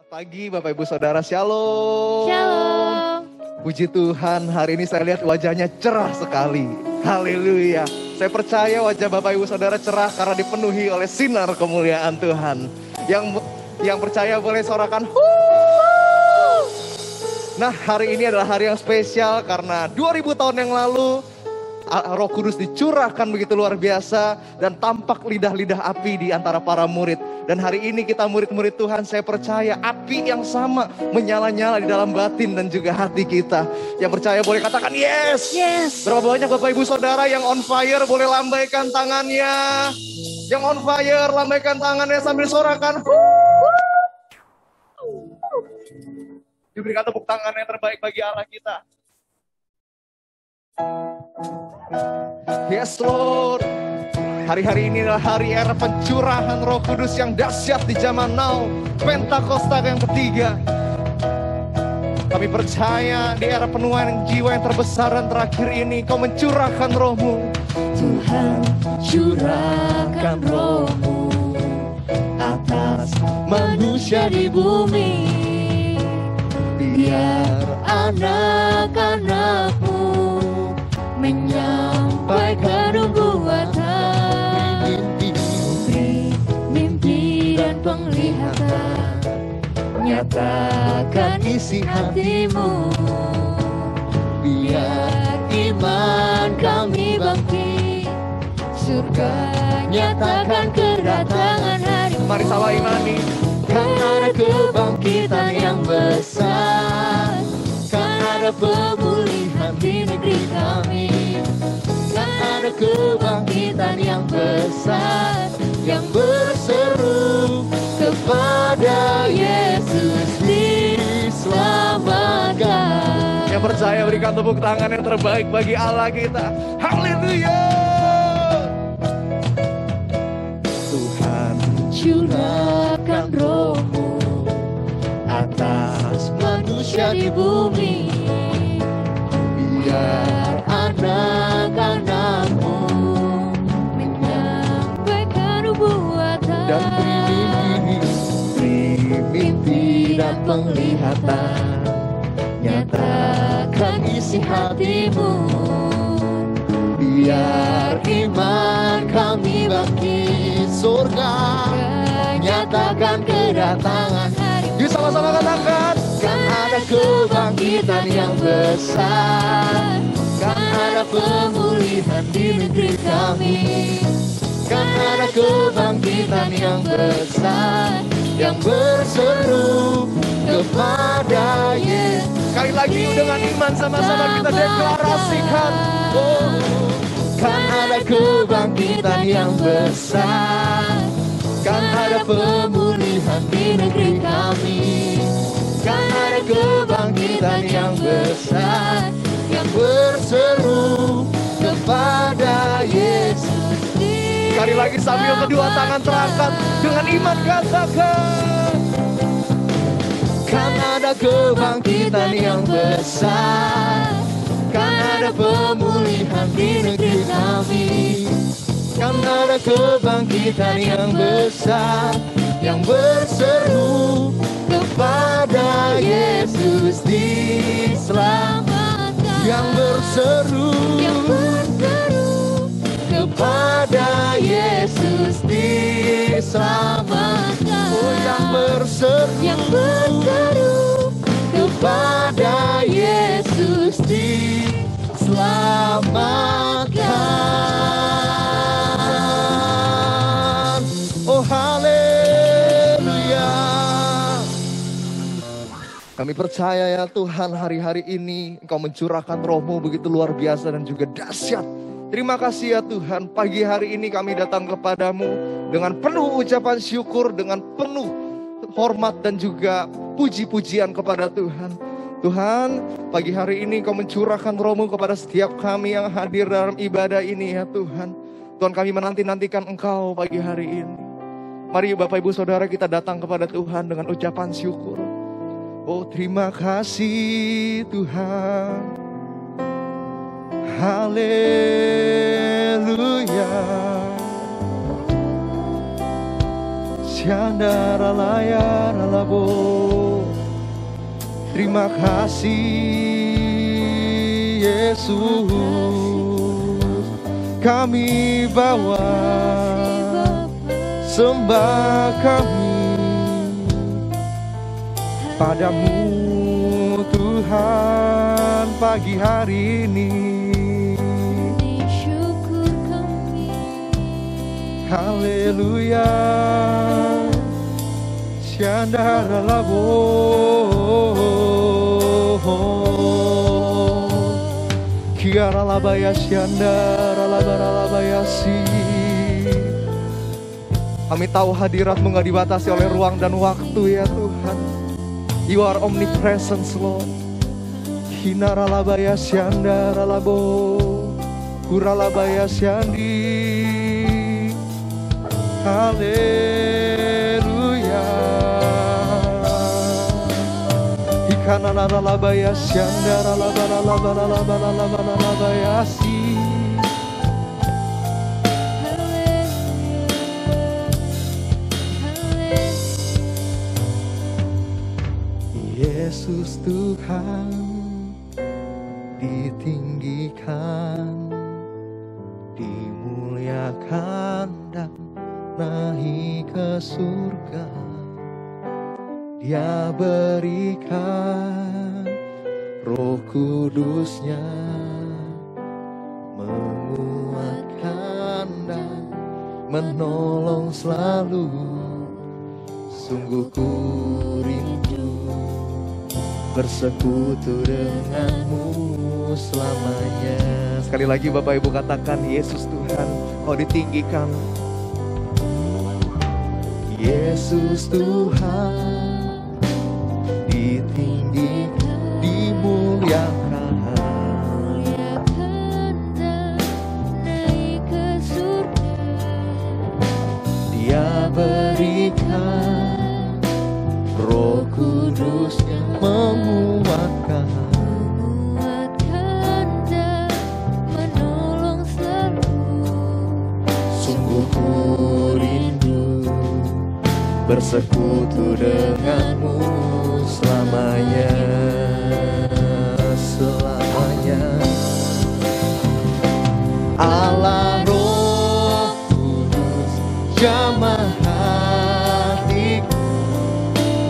Pagi Bapak Ibu Saudara, Shalom. Shalom. Puji Tuhan, hari ini saya lihat wajahnya cerah sekali. Haleluya. Saya percaya wajah Bapak Ibu Saudara cerah karena dipenuhi oleh sinar kemuliaan Tuhan. Yang percaya boleh sorakan. Nah, hari ini adalah hari yang spesial karena 2000 tahun yang lalu Roh Kudus dicurahkan begitu luar biasa dan tampak lidah-lidah api di antara para murid. Dan hari ini kita murid-murid Tuhan, saya percaya api yang sama menyala-nyala di dalam batin dan juga hati kita. Yang percaya boleh katakan yes. Yes. Berapa banyak Bapak Ibu Saudara yang on fire boleh lambaikan tangannya. Yang on fire lambaikan tangannya sambil sorakan. Diberikan tepuk tangan yang terbaik bagi Allah kita. Yes Lord. Hari-hari ini adalah hari era pencurahan Roh Kudus yang dahsyat di zaman now. Pentakosta yang ketiga. Kami percaya di era penuaian jiwa yang terbesar dan terakhir ini Kau mencurahkan Roh-Mu. Tuhan, curahkan Roh-Mu atas manusia di bumi. Biar anak-anak-Mu menyampaikan nubuatan, mimpi dan penglihatan. Nyatakan isi hatimu, biar iman kami bangkit. Surga nyatakan kedatangan hari. Mari sama imani. Kan ada kebangkitan yang besar, kan ada pemulihan di negeri kami. Kan ada kebangkitan yang besar, yang berseru kepada Yesus diselamatkan. Yang percaya berikan tepuk tangan yang terbaik bagi Allah kita. Haleluya. Tuhan, curahkan Roh-Mu atas manusia di bumi. Biar anak-anak-Mu menyampaikan nubuatan dan mimpi dan penglihatan. Nyatakan isi hatimu, biar iman kami bangkit. Surga nyatakan kedatangan hari. Yuk sama-sama katakan. Kan ada kebangkitan yang besar, kan ada pemulihan di negeri kami. Kan ada kebangkitan yang besar, yang berseru kepada Yesus. Sekali lagi dengan iman sama-sama kita deklarasikan. Oh, kan ada kebangkitan yang besar, kan ada pemulihan di negeri kami. Kan ada kebangkitan yang besar, yang berseru kepada Yesus. Sekali lagi sambil kedua tangan terangkat dengan iman katakan. Kan ada kebangkitan yang besar, kan ada pemulihan di negeri kami. Kan ada kebangkitan yang besar, yang berseru kepada Yesus diselamatkan. Yang berseru kepada Yesus diselamatkan. Oh, yang berseru kepada Yesus diselamatkan. Oh, haleluya. Kami percaya ya Tuhan, hari-hari ini Engkau mencurahkan Roh-Mu begitu luar biasa dan juga dahsyat. Terima kasih ya Tuhan, pagi hari ini kami datang kepadamu dengan penuh ucapan syukur, dengan penuh hormat dan juga puji-pujian kepada Tuhan. Tuhan, pagi hari ini Kau mencurahkan Roh-Mu kepada setiap kami yang hadir dalam ibadah ini ya Tuhan. Tuhan, kami menanti-nantikan Engkau pagi hari ini. Mari Bapak Ibu Saudara, kita datang kepada Tuhan dengan ucapan syukur. Oh, terima kasih Tuhan. Haleluya. Chandara layar alabo. Terima kasih Yesus, kami bawa sembah kami padamu Tuhan pagi hari ini. syukur kami. Haleluya, Syandara labo, Kiara labaya Syandara labaya si. Kami tahu hadirat-Mu gak dibatasi oleh ruang dan waktu ya Tuhan. You are omnipresent Lord. Hinara labaya Syandara labo, Kura labaya Syandi. Haleluya. Ikanana labaya Syandara labaya si. Yesus Tuhan ditinggikan, dimuliakan dan naik ke surga. Dia berikan Roh Kudus-Nya, menguatkan dan menolong selalu. Sungguh ku rindu bersekutu denganmu selamanya. Sekali lagi Bapak Ibu katakan, Yesus Tuhan, Kau ditinggikan. Yesus Tuhan ditinggikan, dimuliakan, dan naik ke surga. Dia berikan Roh Kudus-Nya, menguatkan dan menolong selalu. Sungguh ku rindu bersekutu denganmu selamanya, selamanya. Allah Roh Kudus jamah hatiku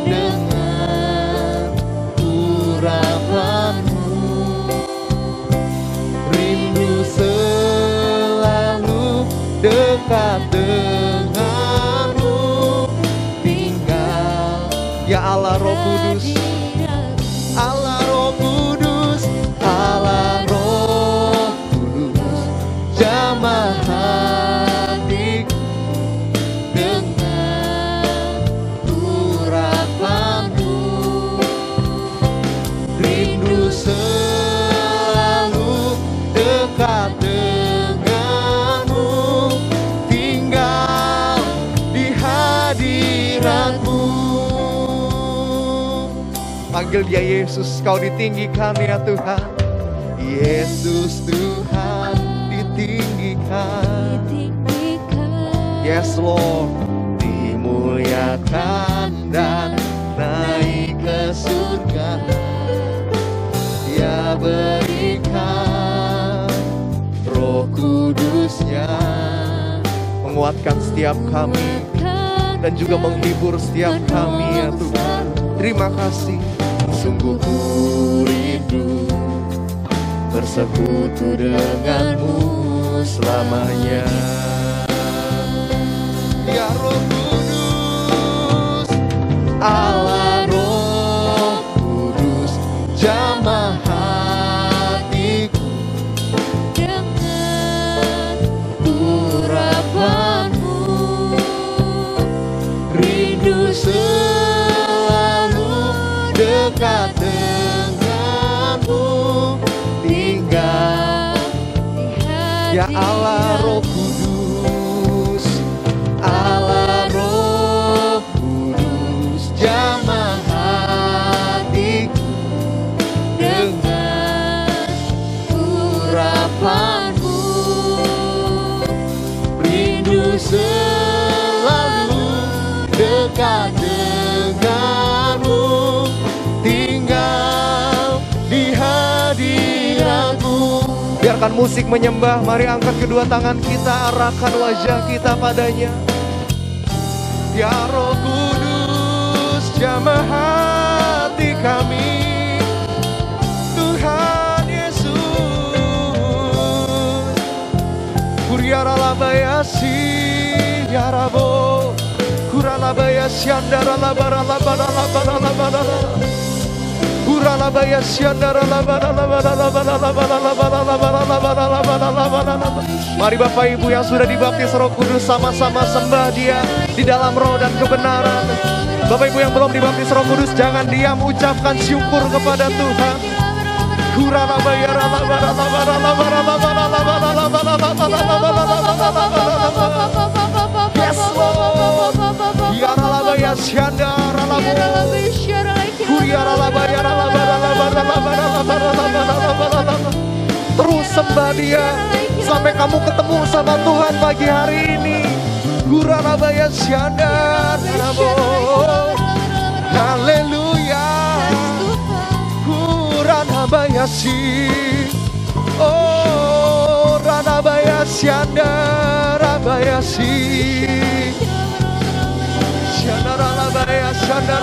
dengan urapanmu. Rindu selalu dekat denganmu. Tinggal ya Allah Roh Kudus, Allah Roh Kudus, Allah Roh Kudus, jamah hatiku dengan urapanmu. Rindu selalu dekat denganmu, tinggal di hadiratmu. Panggil dia Yesus, Kau ditinggikan ya Tuhan. Yesus Tuhan ditinggikan. Yes Lord, dimuliakan dan naik ke surga. Dia berikan Roh Kudus-Nya, menguatkan setiap kami dan juga menghibur setiap kami ya Tuhan. Terima kasih. Sungguh ku rindu bersekutu denganmu selamanya. Ya Roh Kudus, Allah Roh Kudus, jamah hatiku Dengan urapanmu. Rindu selalu dekat denganmu. Tinggal ya Allah Roh Kudus, Allah Roh Kudus, jamah hatiku dengan urapanmu. Rindu selalu dekat denganmu. Tinggal akan musik menyembah, mari angkat kedua tangan kita, arahkan wajah kita padanya. Ya Roh Kudus, jamah hati kami, Tuhan Yesus. Kuriara labayasi, ya Rabo, kuralabayasi, andara labara labara labara labara, kuralabayasi, andara labara labara labara labara labara labara labara labara labara. Mari Bapak Ibu yang sudah dibaptis Roh Kudus sama-sama sembah Dia di dalam roh dan kebenaran. Bapak Ibu yang belum dibaptis Roh Kudus, jangan diam, ucapkan syukur kepada Tuhan. Yes Lord. Terus sembah Dia sampai kamu ketemu sama Tuhan pagi hari ini. Guralabaya syandar, haleluya. Ranabaya si, oh Ranabaya syandar, Ranabaya si, syandar Ranabaya syandar,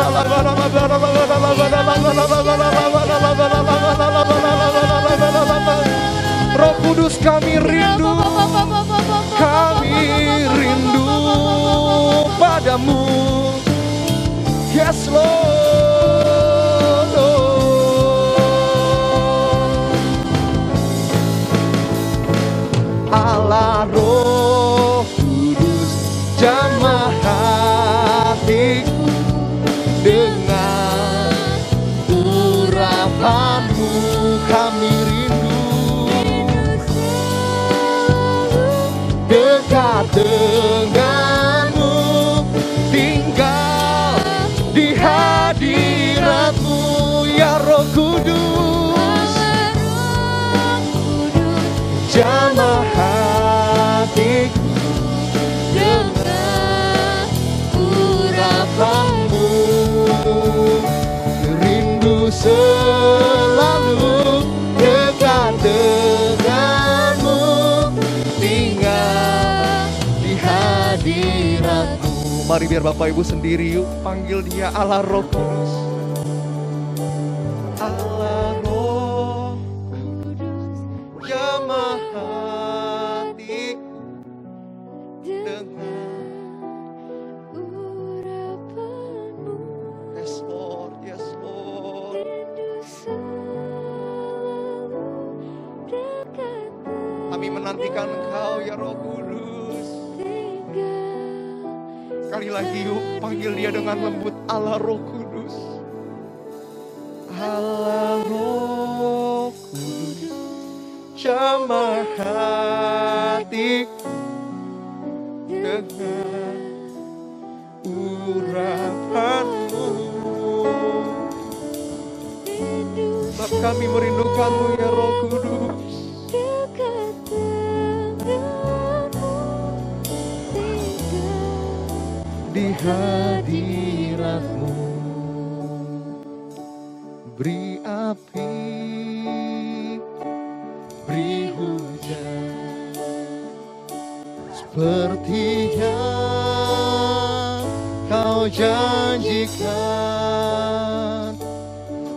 Roh Kudus kami rindu padamu. Yes Lord. Allah Roh Kudus, jamah hatiku dengan urapanmu, kami dekat denganmu, tinggal di hadiratmu, ya Roh Kudus. Jamah hatiku dengan urapanmu, rindu selalu dekat denganmu, tinggal di hadiratmu. Mari biar Bapak Ibu sendiri yuk panggil Dia Allah Roh Kudus. Allah Roh Kudus, jamah hatiku dengan urapanmu, yes Lord, yes Lord. rindu selalu dekat Kami menantikan Engkau ya Roh Kudus. Sekali lagi yuk panggil Dia dengan lembut, Allah Roh Kudus. Allah Roh Kudus, jamah hatiku dengan urapanmu. Sebab kami merindukanmu ya Roh Kudus. dekat denganmu, Di hadiratmu, beri api, beri hujan, seperti yang Kau janjikan,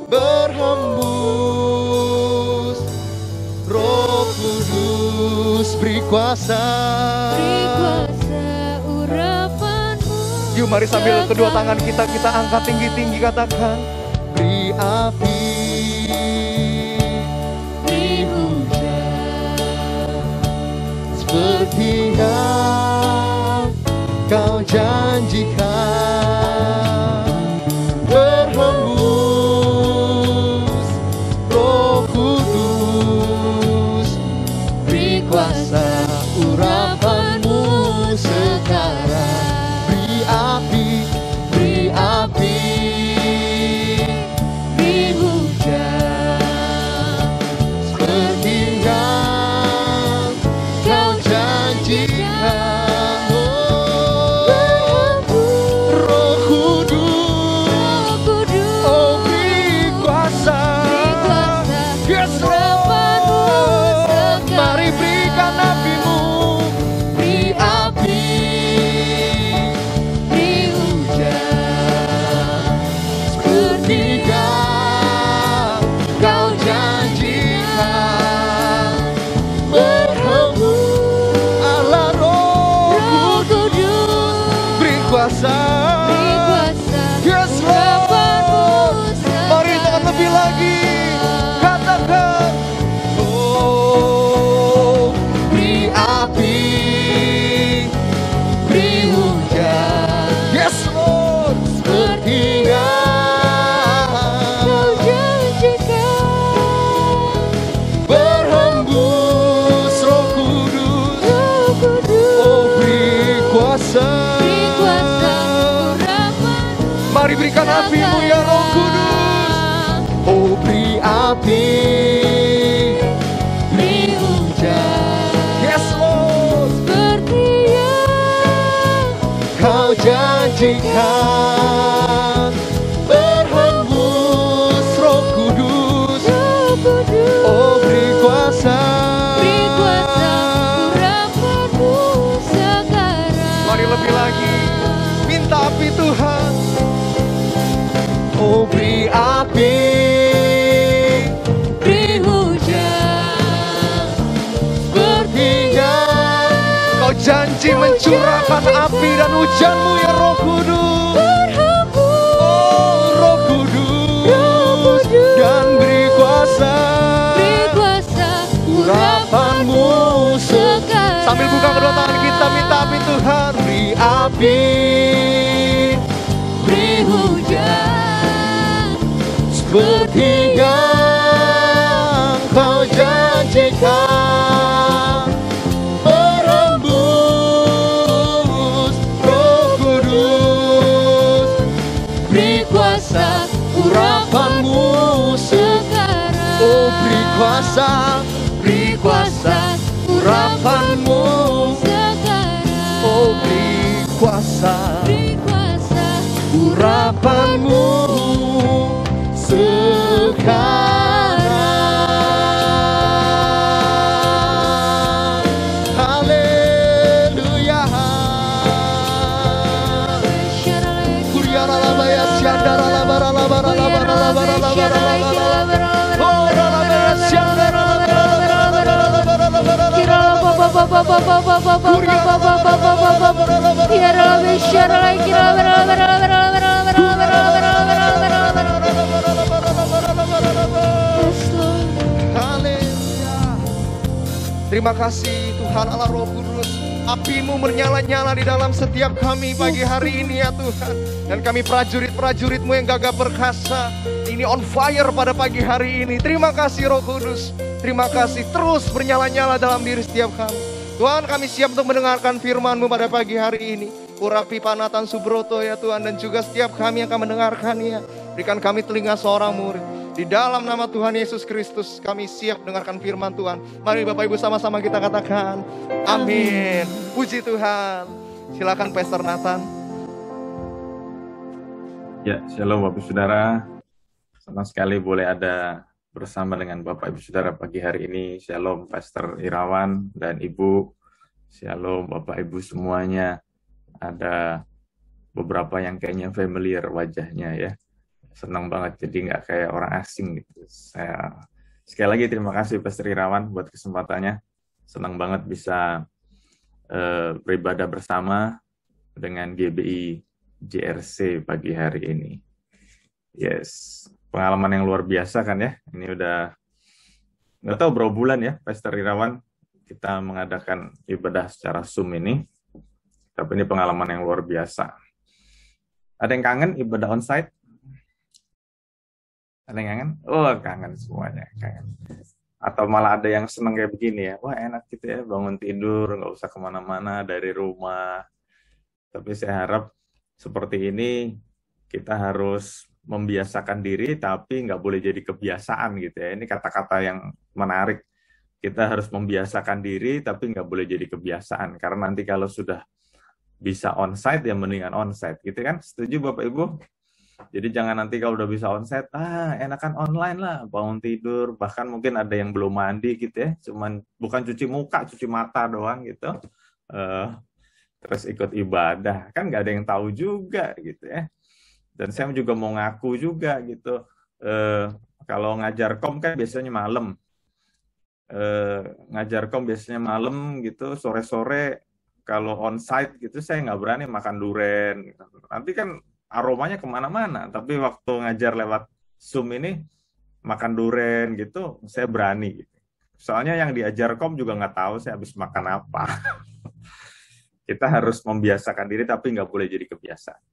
berhembus Roh Kudus, beri kuasa. urapanmu. Yuk mari sambil kedua tangan kita angkat tinggi-tinggi, katakan beri api, beri hujan, seperti yang Kau janjikan, berhembus Roh Kudus, beri kuasa urapanmu sekarang. Beri api, beri hujan, seperti yang Kau janjikan. Oh, Roh Kudus, Oh beri api, beri hujan, sepertiga Kau janji mencurahkan api dan hujan-Mu ya Roh Kudus. berhembus, Oh Roh Kudus, dan beri kuasa urapan-Mu sekarang. Sambil buka kedua tangan kita minta api Tuhan. Beri api, Beri hujan, seperti yang Kau janjikan. Berembus Roh Kudus, beri kuasa urapan-Mu sekarang. Oh beri kuasa urapan-Mu sekarang. Oh beri kuasa Beri kuasa urapan-Mu sekarang. Haleluya. Kuriara labaya syandara labara labara labara labara labara labara. Oh labaya syandara labara labara labara labara. Haleluya. Terima kasih Tuhan Allah Roh Kudus. Api-Mu menyala-nyala di dalam setiap kami pagi hari ini ya Tuhan. Dan kami prajurit-prajurit-Mu yang gagah perkasa. Ini on fire pada pagi hari ini. Terima kasih Roh Kudus. Terima kasih terus bernyala-nyala dalam diri setiap kami. Tuhan kami siap untuk mendengarkan firman-Mu pada pagi hari ini. Urapi Panatan Subroto ya Tuhan. Dan juga setiap kami yang akan mendengarkannya. Berikan kami telinga seorang murid. Di dalam nama Tuhan Yesus Kristus kami siap dengarkan firman Tuhan. Mari Bapak Ibu sama-sama kita katakan amin. Puji Tuhan. Silakan Pastor Nathan. Ya, shalom Bapak Saudara. Senang sekali boleh ada bersama dengan Bapak Ibu Saudara pagi hari ini. Shalom Pastor Irawan dan Ibu. Shalom Bapak Ibu semuanya. Ada beberapa yang kayaknya familiar wajahnya ya. Senang banget, jadi nggak kayak orang asing gitu. Saya sekali lagi terima kasih Pastor Irawan buat kesempatannya. Senang banget bisa beribadah bersama dengan GBI JRC pagi hari ini. Yes, pengalaman yang luar biasa kan ya. Ini udah nggak tahu berapa bulan ya Pastor Irawan kita mengadakan ibadah secara Zoom ini. Tapi ini pengalaman yang luar biasa. Ada yang kangen ibadah onsite? Ada yang kangen? Oh, kangen semuanya. Kangen. Atau malah ada yang seneng kayak begini ya. Wah, enak gitu ya, bangun tidur, nggak usah kemana-mana dari rumah. Tapi saya harap seperti ini, kita harus membiasakan diri, tapi nggak boleh jadi kebiasaan gitu ya. Ini kata-kata yang menarik. Kita harus membiasakan diri, tapi nggak boleh jadi kebiasaan. Karena nanti kalau sudah bisa onsite, ya mendingan onsite. Gitu kan? Setuju Bapak Ibu? Jadi jangan nanti kalau udah bisa onsite, enakan online lah, bangun tidur, bahkan mungkin ada yang belum mandi gitu ya, cuman bukan cuci muka, cuci mata doang gitu, terus ikut ibadah, kan nggak ada yang tahu juga gitu ya. Dan saya juga mau ngaku juga gitu, kalau ngajar kom kan biasanya malam, ngajar kom biasanya malam gitu, sore-sore kalau onsite gitu saya nggak berani makan duren, gitu. Nanti kan aromanya kemana-mana, tapi waktu ngajar lewat Zoom ini makan duren gitu, saya berani. Gitu. Soalnya yang diajar kom juga nggak tahu saya habis makan apa. Kita harus membiasakan diri, tapi nggak boleh jadi kebiasaan.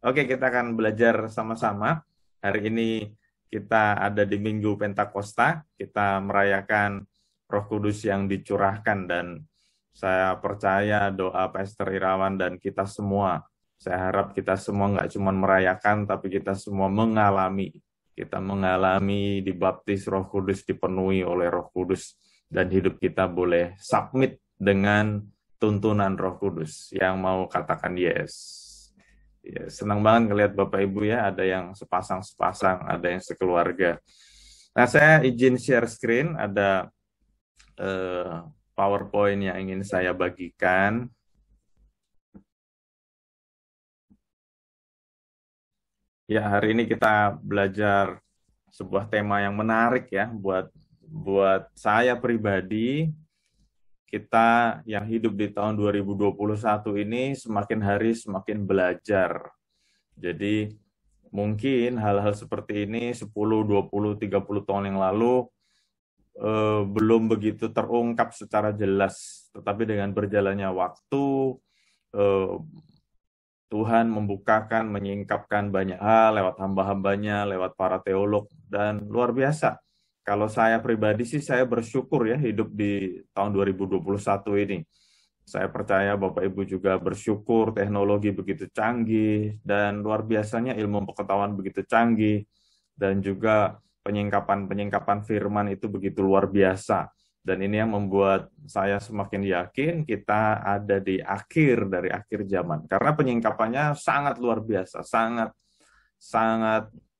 Oke, kita akan belajar sama-sama. Hari ini kita ada di Minggu Pentakosta, kita merayakan Roh Kudus yang dicurahkan, dan saya percaya doa Pastor Irawan dan kita semua, saya harap kita semua nggak cuma merayakan, tapi kita semua mengalami. Kita mengalami dibaptis Roh Kudus, dipenuhi oleh Roh Kudus. Dan hidup kita boleh submit dengan tuntunan Roh Kudus. Yang mau katakan yes. Ya, senang banget ngelihat Bapak Ibu ya, ada yang sepasang-sepasang, ada yang sekeluarga. Nah, saya izin share screen, ada PowerPoint yang ingin saya bagikan. Ya, hari ini kita belajar sebuah tema yang menarik ya buat saya pribadi. Kita yang hidup di tahun 2021 ini semakin hari semakin belajar. Jadi mungkin hal-hal seperti ini 10, 20, 30 tahun yang lalu belum begitu terungkap secara jelas. Tetapi dengan berjalannya waktu, eh, Tuhan membukakan, menyingkapkan banyak hal lewat hamba-hambanya, lewat para teolog, dan luar biasa. Kalau saya pribadi sih, saya bersyukur ya hidup di tahun 2021 ini. Saya percaya Bapak Ibu juga bersyukur teknologi begitu canggih, dan luar biasanya ilmu pengetahuan begitu canggih, dan juga penyingkapan-penyingkapan firman itu begitu luar biasa. Dan ini yang membuat saya semakin yakin kita ada di akhir dari akhir zaman. Karena penyingkapannya sangat luar biasa, sangat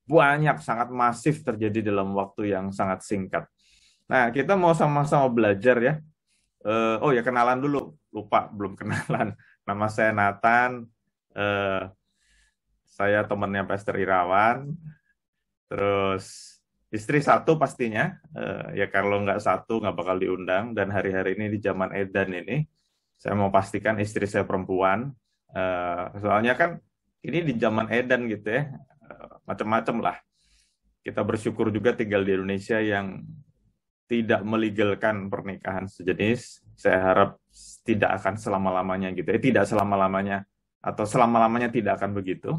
banyak, sangat masif terjadi dalam waktu yang sangat singkat. Nah, kita mau sama-sama belajar ya. Oh ya, kenalan dulu. Lupa, belum kenalan. Nama saya Nathan. Saya temannya Pastor Irawan. Terus istri satu pastinya, ya kalau nggak satu nggak bakal diundang. Dan hari-hari ini di zaman edan ini, saya mau pastikan istri saya perempuan. Soalnya kan ini di zaman edan gitu ya, macam-macam lah. Kita bersyukur juga tinggal di Indonesia yang tidak melegalkan pernikahan sejenis. Saya harap tidak akan selama-lamanya gitu ya, tidak selama-lamanya atau selama-lamanya tidak akan begitu.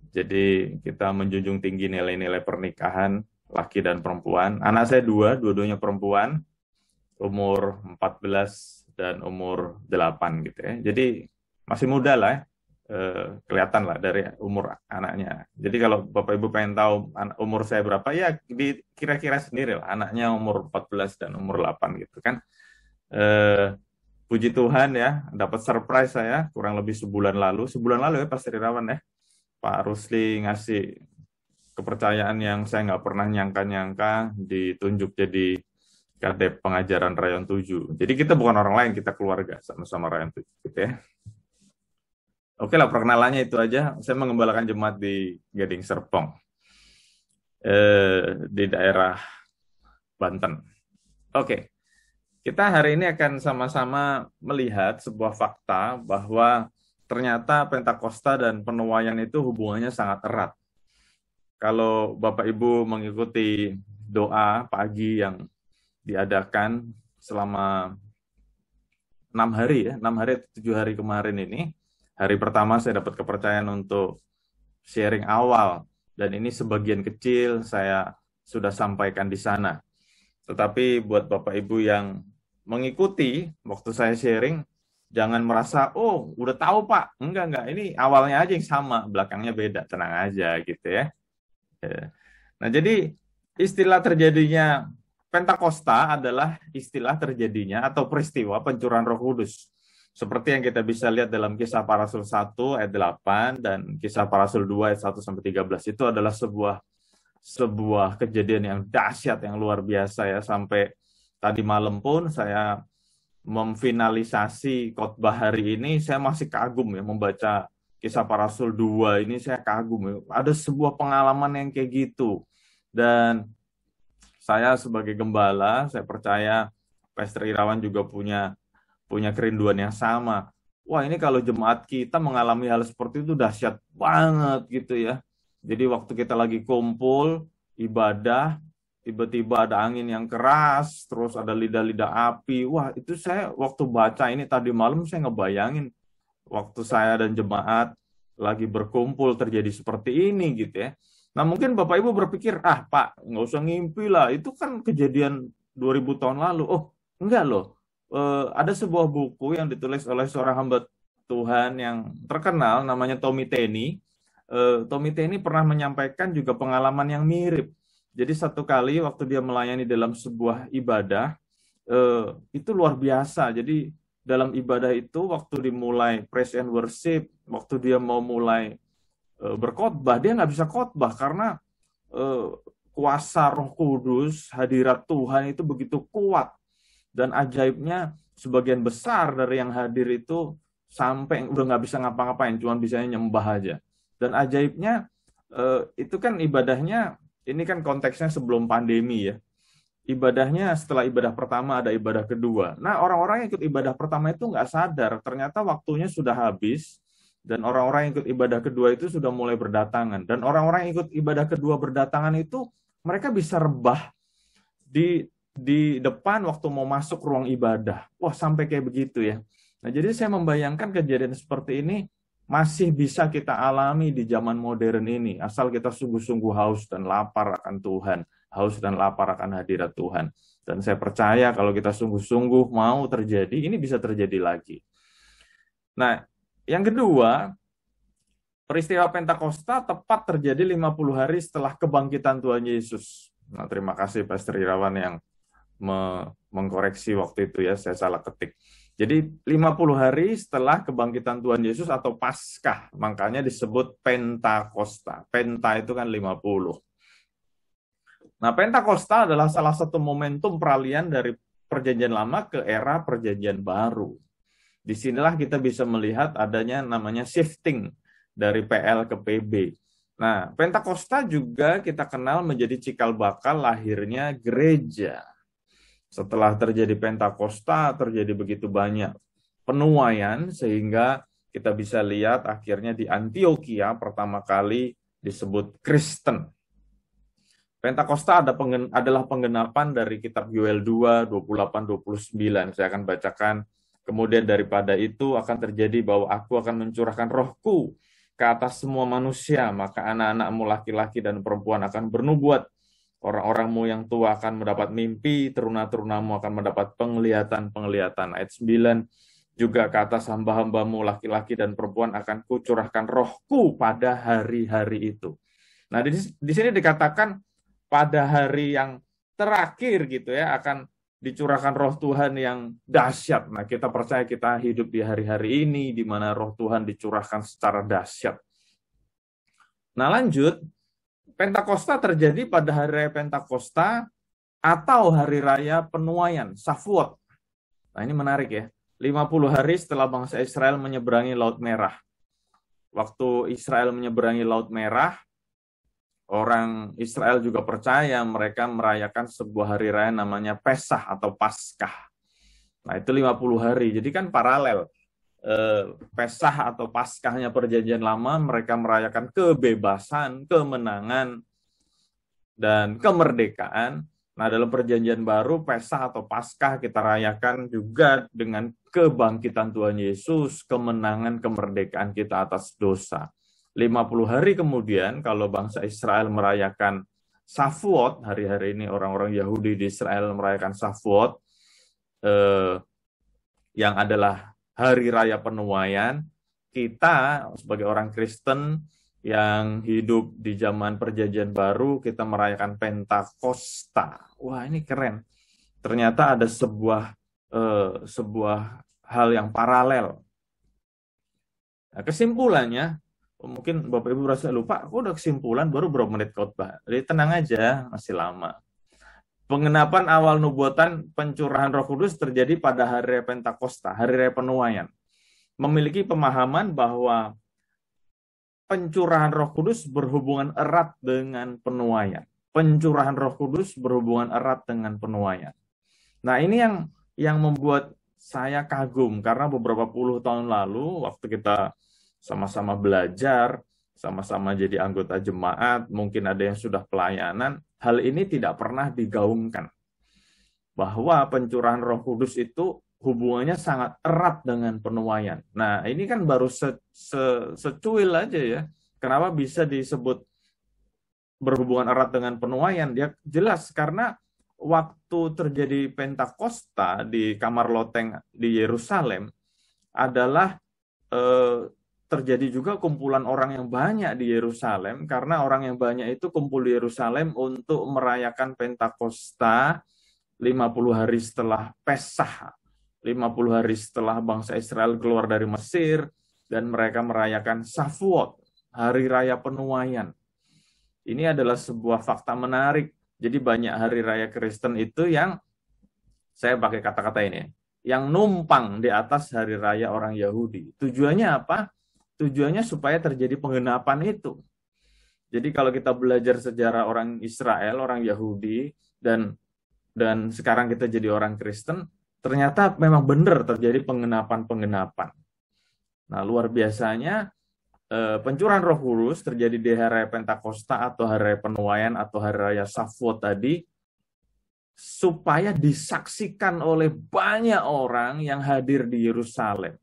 Jadi kita menjunjung tinggi nilai-nilai pernikahan laki dan perempuan. Anak saya dua-duanya perempuan, umur 14 dan umur 8 gitu ya. Jadi masih muda lah ya. Kelihatan lah dari umur anaknya. Jadi kalau Bapak Ibu pengen tahu umur saya berapa, ya kira-kira sendiri lah. Anaknya umur 14 dan umur 8 gitu kan. Puji Tuhan ya, dapat surprise saya kurang lebih sebulan lalu ya Pastor Irawan ya. Pak Rusli ngasih kepercayaan yang saya nggak pernah nyangka-nyangka, ditunjuk jadi kadep pengajaran Rayon 7. Jadi kita bukan orang lain, kita keluarga sama-sama Rayon 7 gitu ya. Oke lah, perkenalannya itu aja. Saya mengembalakan jemaat di Gading Serpong, di daerah Banten. Oke, kita hari ini akan sama-sama melihat sebuah fakta bahwa ternyata Pentakosta dan penuaian itu hubungannya sangat erat. Kalau Bapak Ibu mengikuti doa pagi yang diadakan selama 6 hari ya, 6 hari atau 7 hari kemarin ini, hari pertama saya dapat kepercayaan untuk sharing awal, dan ini sebagian kecil saya sudah sampaikan di sana. Tetapi buat Bapak Ibu yang mengikuti waktu saya sharing, jangan merasa, oh udah tahu Pak. Enggak. Ini awalnya aja yang sama, belakangnya beda. Tenang aja gitu ya. Nah jadi istilah terjadinya Pentakosta adalah istilah terjadinya atau peristiwa pencurahan Roh Kudus. Seperti yang kita bisa lihat dalam Kisah Para Rasul 1 ayat 8 dan Kisah Para Rasul 2 ayat 1-13. Itu adalah sebuah kejadian yang dahsyat, yang luar biasa ya. Sampai tadi malam pun saya memfinalisasi khotbah hari ini, saya masih kagum ya membaca Kisah Para Rasul 2 ini, saya kagum ya. Ada sebuah pengalaman yang kayak gitu. Dan saya sebagai gembala, saya percaya Pastor Irawan juga punya kerinduan yang sama. Wah, ini kalau jemaat kita mengalami hal seperti itu dahsyat banget gitu ya. Jadi waktu kita lagi kumpul ibadah, tiba-tiba ada angin yang keras, terus ada lidah-lidah api. Wah, itu saya waktu baca ini tadi malam, saya ngebayangin waktu saya dan jemaat lagi berkumpul terjadi seperti ini gitu ya. Nah, mungkin Bapak Ibu berpikir, Pak, nggak usah ngimpi lah, itu kan kejadian 2000 tahun lalu. Oh, enggak loh. Ada sebuah buku yang ditulis oleh seorang hamba Tuhan yang terkenal, namanya Tommy Tenney. Tommy Tenney pernah menyampaikan juga pengalaman yang mirip. Jadi satu kali waktu dia melayani dalam sebuah ibadah, itu luar biasa. Jadi dalam ibadah itu waktu dimulai praise and worship, waktu dia mau mulai berkhotbah, dia nggak bisa khotbah karena kuasa Roh Kudus, hadirat Tuhan itu begitu kuat. Dan ajaibnya sebagian besar dari yang hadir itu sampai udah nggak bisa ngapa-ngapain, cuma bisanya nyembah aja. Dan ajaibnya itu kan ibadahnya, ini kan konteksnya sebelum pandemi ya. Ibadahnya setelah ibadah pertama ada ibadah kedua. Nah, orang-orang yang ikut ibadah pertama itu nggak sadar, ternyata waktunya sudah habis, dan orang-orang yang ikut ibadah kedua itu sudah mulai berdatangan. Dan orang-orang yang ikut ibadah kedua berdatangan itu, mereka bisa rebah di depan waktu mau masuk ruang ibadah. Wah, sampai kayak begitu ya. Nah, jadi saya membayangkan kejadian seperti ini masih bisa kita alami di zaman modern ini, asal kita sungguh-sungguh haus dan lapar akan Tuhan, haus dan lapar akan hadirat Tuhan. Dan saya percaya kalau kita sungguh-sungguh mau terjadi, ini bisa terjadi lagi. Nah, yang kedua, peristiwa Pentakosta tepat terjadi 50 hari setelah kebangkitan Tuhan Yesus. Nah, terima kasih Pastor Irawan yang mengkoreksi waktu itu ya, saya salah ketik. Jadi 50 hari setelah kebangkitan Tuhan Yesus atau Paskah, makanya disebut Pentakosta. Penta itu kan 50. Nah, Pentakosta adalah salah satu momentum peralihan dari Perjanjian Lama ke era Perjanjian Baru. Disinilah kita bisa melihat adanya namanya shifting dari PL ke PB. Nah, Pentakosta juga kita kenal menjadi cikal bakal lahirnya gereja. Setelah terjadi Pentakosta, terjadi begitu banyak penuaian, sehingga kita bisa lihat akhirnya di Antioquia pertama kali disebut Kristen. Pentakosta adalah penggenapan dari kitab Yoel 2, 28-29. Saya akan bacakan. Kemudian daripada itu akan terjadi bahwa aku akan mencurahkan rohku ke atas semua manusia, maka anak-anakmu laki-laki dan perempuan akan bernubuat. Orang-orangmu yang tua akan mendapat mimpi, teruna-terunamu akan mendapat penglihatan-penglihatan. Ayat 9, juga ke atas hamba-hambamu laki-laki dan perempuan akan kucurahkan rohku pada hari-hari itu. Nah, di sini dikatakan pada hari yang terakhir gitu ya, akan dicurahkan roh Tuhan yang dahsyat. Nah, kita percaya kita hidup di hari-hari ini, di mana roh Tuhan dicurahkan secara dahsyat. Nah, lanjut. Pentakosta terjadi pada hari raya Pentakosta atau hari raya penuaian, Shavuot. Nah, ini menarik ya. 50 hari setelah bangsa Israel menyeberangi Laut Merah. Waktu Israel menyeberangi Laut Merah, orang Israel juga percaya mereka merayakan sebuah hari raya namanya Pesah atau Paskah. Nah, itu 50 hari. Jadi kan paralel. Pesah atau Paskahnya Perjanjian Lama, mereka merayakan kebebasan, kemenangan, dan kemerdekaan. Nah, dalam Perjanjian Baru, Pesah atau Paskah kita rayakan juga dengan kebangkitan Tuhan Yesus, kemenangan kemerdekaan kita atas dosa. 50 hari kemudian, kalau bangsa Israel merayakan Shavuot, hari-hari ini orang-orang Yahudi di Israel merayakan Shavuot, yang adalah hari raya penuaian, kita sebagai orang Kristen yang hidup di zaman Perjanjian Baru, kita merayakan Pentakosta. Wah, ini keren. Ternyata ada sebuah hal yang paralel. Nah, kesimpulannya, mungkin Bapak Ibu merasa lupa, aku udah kesimpulan baru berapa menit khotbah. Jadi tenang aja, masih lama. Pengenapan awal nubuatan pencurahan Roh Kudus terjadi pada hari raya Pentakosta, hari raya penuaian. Memiliki pemahaman bahwa pencurahan Roh Kudus berhubungan erat dengan penuaian. Pencurahan Roh Kudus berhubungan erat dengan penuaian. Nah, ini yang membuat saya kagum, karena beberapa puluh tahun lalu waktu kita sama-sama belajar, sama-sama jadi anggota jemaat, mungkin ada yang sudah pelayanan, hal ini tidak pernah digaungkan. Bahwa pencurahan Roh Kudus itu hubungannya sangat erat dengan penuaian. Nah, ini kan baru secuil aja ya. Kenapa bisa disebut berhubungan erat dengan penuaian? Dia jelas karena waktu terjadi Pentakosta di kamar loteng di Yerusalem adalah terjadi juga kumpulan orang yang banyak di Yerusalem, karena orang yang banyak itu kumpul di Yerusalem untuk merayakan Pentakosta 50 hari setelah Pesah, 50 hari setelah bangsa Israel keluar dari Mesir, dan mereka merayakan Shavuot, hari raya penuaian. Ini adalah sebuah fakta menarik. Jadi banyak hari raya Kristen itu yang, saya pakai kata-kata ini, yang numpang di atas hari raya orang Yahudi. Tujuannya apa? tujuannya supaya terjadi penggenapan itu. Jadi kalau kita belajar sejarah orang Israel, orang Yahudi, dan sekarang kita jadi orang Kristen, ternyata memang benar terjadi penggenapan-penggenapan. Nah, luar biasanya pencurahan Roh Kudus terjadi di hari raya Pentakosta atau hari raya penuaian atau hari raya Shavuot tadi, supaya disaksikan oleh banyak orang yang hadir di Yerusalem.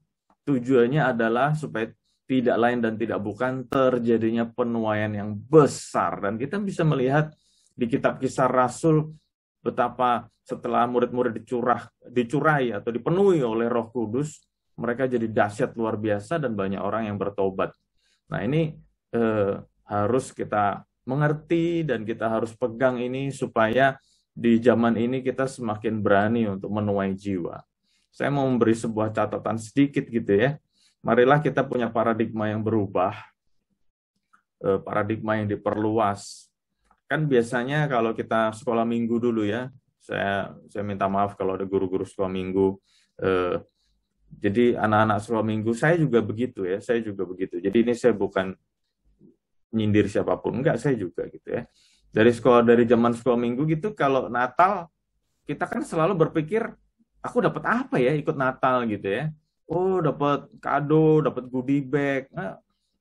Tujuannya adalah supaya tidak lain dan tidak bukan terjadinya penuaian yang besar. Dan kita bisa melihat di kitab Kisah Rasul betapa setelah murid-murid dicurai atau dipenuhi oleh Roh Kudus, mereka jadi dahsyat luar biasa dan banyak orang yang bertobat. Nah, ini harus kita mengerti dan kita harus pegang ini supaya di zaman ini kita semakin berani untuk menuai jiwa. Saya mau memberi sebuah catatan sedikit gitu ya. Marilah kita punya paradigma yang berubah, paradigma yang diperluas. Kan biasanya kalau kita sekolah minggu dulu ya, saya minta maaf kalau ada guru-guru sekolah minggu. Jadi anak-anak sekolah minggu, saya juga begitu ya, saya juga begitu. Jadi ini saya bukan nyindir siapapun, enggak, saya juga gitu ya. Dari zaman sekolah minggu gitu, kalau Natal, kita kan selalu berpikir, aku dapat apa ya ikut Natal gitu ya. Oh, dapat kado, dapat goodie bag.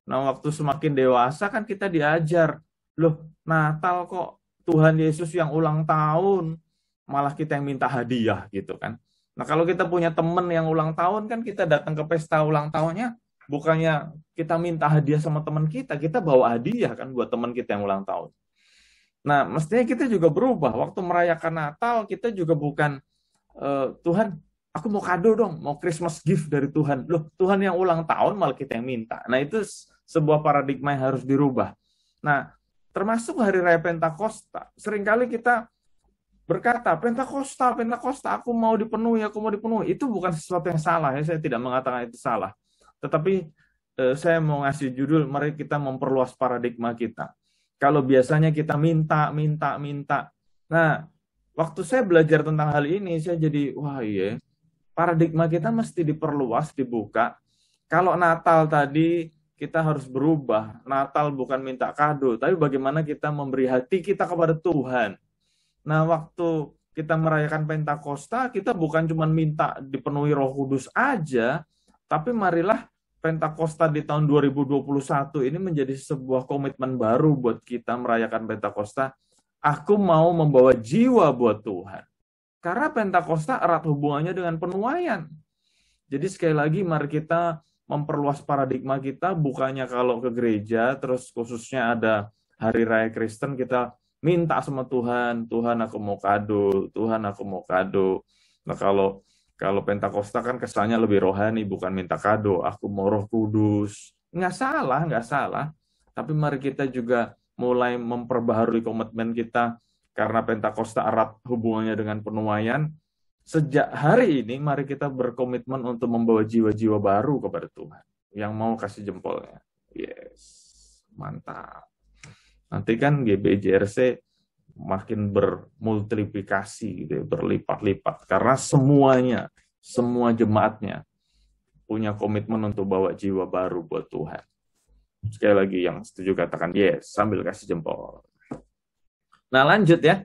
Nah, waktu semakin dewasa kan kita diajar, loh, Natal kok Tuhan Yesus yang ulang tahun, malah kita yang minta hadiah gitu kan. Nah, kalau kita punya teman yang ulang tahun kan kita datang ke pesta ulang tahunnya, bukannya kita minta hadiah sama teman kita bawa hadiah kan buat teman kita yang ulang tahun. Nah, mestinya kita juga berubah. Waktu merayakan Natal, kita juga bukan, Tuhan, aku mau kado dong, mau Christmas gift dari Tuhan. Loh, Tuhan yang ulang tahun malah kita yang minta. Nah, itu sebuah paradigma yang harus dirubah. Nah, termasuk hari raya Pentakosta. Seringkali kita berkata, Pentakosta, aku mau dipenuhi. Itu bukan sesuatu yang salah. Ya. Saya tidak mengatakan itu salah. Tetapi saya mau ngasih judul, mari kita memperluas paradigma kita. Kalau biasanya kita minta. Nah, waktu saya belajar tentang hal ini, saya jadi, wah iya, paradigma kita mesti diperluas, dibuka. Kalau Natal tadi, kita harus berubah. Natal bukan minta kado, tapi bagaimana kita memberi hati kita kepada Tuhan. Nah, waktu kita merayakan Pentakosta, kita bukan cuma minta dipenuhi Roh Kudus aja, tapi marilah Pentakosta di tahun 2021 ini menjadi sebuah komitmen baru buat kita merayakan Pentakosta. Aku mau membawa jiwa buat Tuhan. Karena Pentakosta erat hubungannya dengan penuaian. Jadi sekali lagi mari kita memperluas paradigma kita, bukannya kalau ke gereja, terus khususnya ada Hari Raya Kristen, kita minta sama Tuhan, Tuhan aku mau kado, Tuhan aku mau kado. Nah kalau Pentakosta kan kesannya lebih rohani, bukan minta kado, aku mau Roh Kudus. Nggak salah. Tapi mari kita juga mulai memperbaharui komitmen kita, karena Pentakosta erat hubungannya dengan penuaian. Sejak hari ini, mari kita berkomitmen untuk membawa jiwa-jiwa baru kepada Tuhan. Yang mau kasih jempolnya. Yes, mantap. Nanti kan GBJRC makin bermultiplikasi, gitu ya, berlipat-lipat. Karena semua jemaatnya punya komitmen untuk bawa jiwa baru buat Tuhan. Sekali lagi yang setuju katakan yes, sambil kasih jempol. Nah, lanjut ya.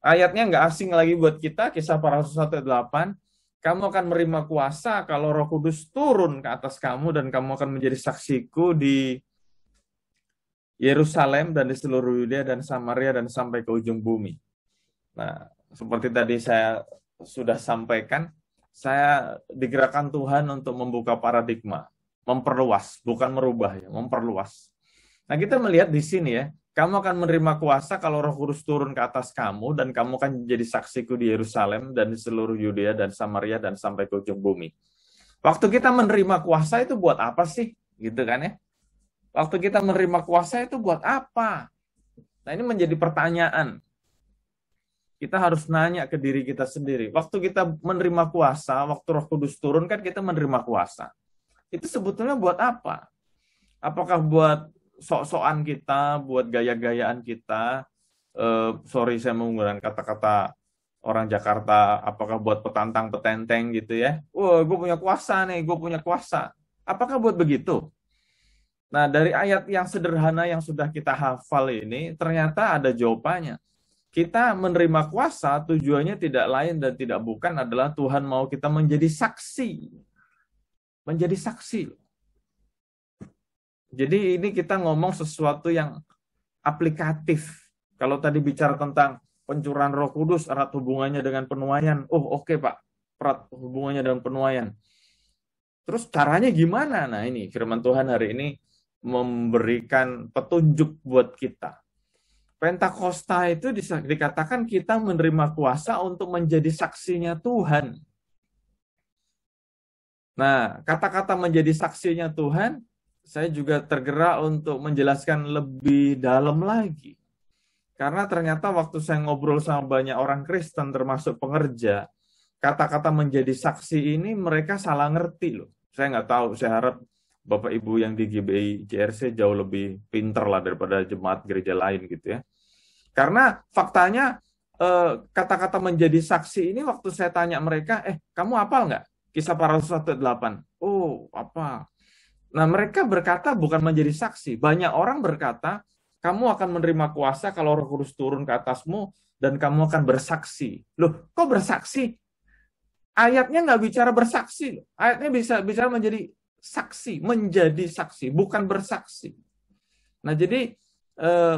Ayatnya nggak asing lagi buat kita, Kisah Para Rasul 1:8. Kamu akan menerima kuasa kalau Roh Kudus turun ke atas kamu, dan kamu akan menjadi saksiku di Yerusalem dan di seluruh Yudea dan Samaria dan sampai ke ujung bumi. Nah, seperti tadi saya sudah sampaikan, saya digerakkan Tuhan untuk membuka paradigma, memperluas, bukan merubah ya, memperluas. Nah, kita melihat di sini ya, kamu akan menerima kuasa kalau Roh Kudus turun ke atas kamu, dan kamu akan menjadi saksiku di Yerusalem dan di seluruh Yudea dan Samaria dan sampai ke ujung bumi. Waktu kita menerima kuasa itu buat apa sih? Gitu kan ya? Waktu kita menerima kuasa itu buat apa? Nah, ini menjadi pertanyaan. Kita harus nanya ke diri kita sendiri. Waktu kita menerima kuasa, waktu Roh Kudus turun kan kita menerima kuasa. Itu sebetulnya buat apa? Apakah buat sok-sokan kita, buat gaya-gayaan kita? Sorry saya menggunakan kata-kata orang Jakarta, apakah buat petantang-petenteng gitu ya? Wah, gue punya kuasa nih, gue punya kuasa. Apakah buat begitu? Nah, dari ayat yang sederhana yang sudah kita hafal ini, ternyata ada jawabannya. Kita menerima kuasa tujuannya tidak lain dan tidak bukan adalah Tuhan mau kita menjadi saksi. Menjadi saksi. Jadi ini kita ngomong sesuatu yang aplikatif. Kalau tadi bicara tentang pencurahan Roh Kudus, erat hubungannya dengan penuaian. Oh, oke, Pak. Erat hubungannya dengan penuaian. Terus caranya gimana? Nah, ini firman Tuhan hari ini memberikan petunjuk buat kita. Pentakosta itu dikatakan kita menerima kuasa untuk menjadi saksinya Tuhan. Nah, kata-kata menjadi saksinya Tuhan, saya juga tergerak untuk menjelaskan lebih dalam lagi. Karena ternyata waktu saya ngobrol sama banyak orang Kristen, termasuk pengerja, kata-kata menjadi saksi ini mereka salah ngerti loh. Saya nggak tahu, saya harap Bapak Ibu yang di GBI JRC jauh lebih pinter lah daripada jemaat gereja lain gitu ya. Karena faktanya kata-kata menjadi saksi ini waktu saya tanya mereka, kamu hafal nggak Kisah Para Rasul 1:8? Oh, apa? Nah, mereka berkata bukan menjadi saksi. Banyak orang berkata, kamu akan menerima kuasa kalau Roh Kudus turun ke atasmu dan kamu akan bersaksi. Loh, kok bersaksi? Ayatnya nggak bicara bersaksi. Ayatnya bisa bicara menjadi saksi, bukan bersaksi. Nah, jadi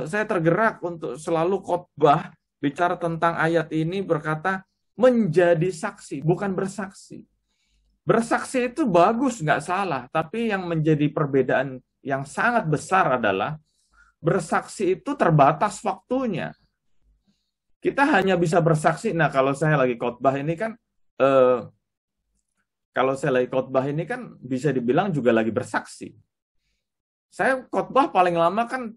saya tergerak untuk selalu khotbah bicara tentang ayat ini berkata menjadi saksi, bukan bersaksi. Bersaksi itu bagus, nggak salah. Tapi yang menjadi perbedaan yang sangat besar adalah bersaksi itu terbatas waktunya. Kita hanya bisa bersaksi. Nah, kalau saya lagi khotbah ini kan bisa dibilang juga lagi bersaksi. Saya khotbah paling lama kan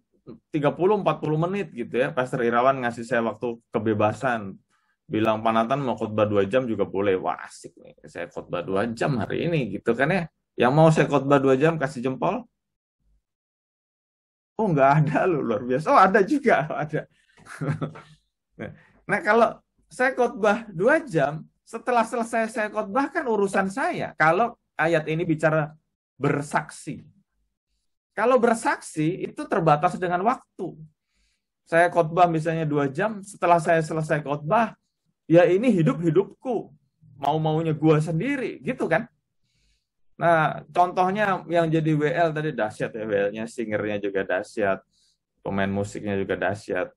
30-40 menit gitu ya. Pastor Irawan ngasih saya waktu kebebasan. Bilang Pak Nathan mau khotbah 2 jam juga boleh. Wah, asik nih. Saya khotbah 2 jam hari ini gitu kan ya. Yang mau saya khotbah 2 jam kasih jempol. Oh, nggak ada loh, luar biasa. Oh, ada juga. Ada. Nah, kalau saya khotbah 2 jam, setelah selesai saya khotbah kan urusan saya. Kalau ayat ini bicara bersaksi. Kalau bersaksi itu terbatas dengan waktu. Saya khotbah misalnya 2 jam, setelah saya selesai khotbah, ya ini hidup-hidupku. Mau-maunya gua sendiri, gitu kan? Nah, contohnya yang jadi WL tadi dahsyat ya, WL-nya, singernya juga dahsyat, pemain musiknya juga dahsyat.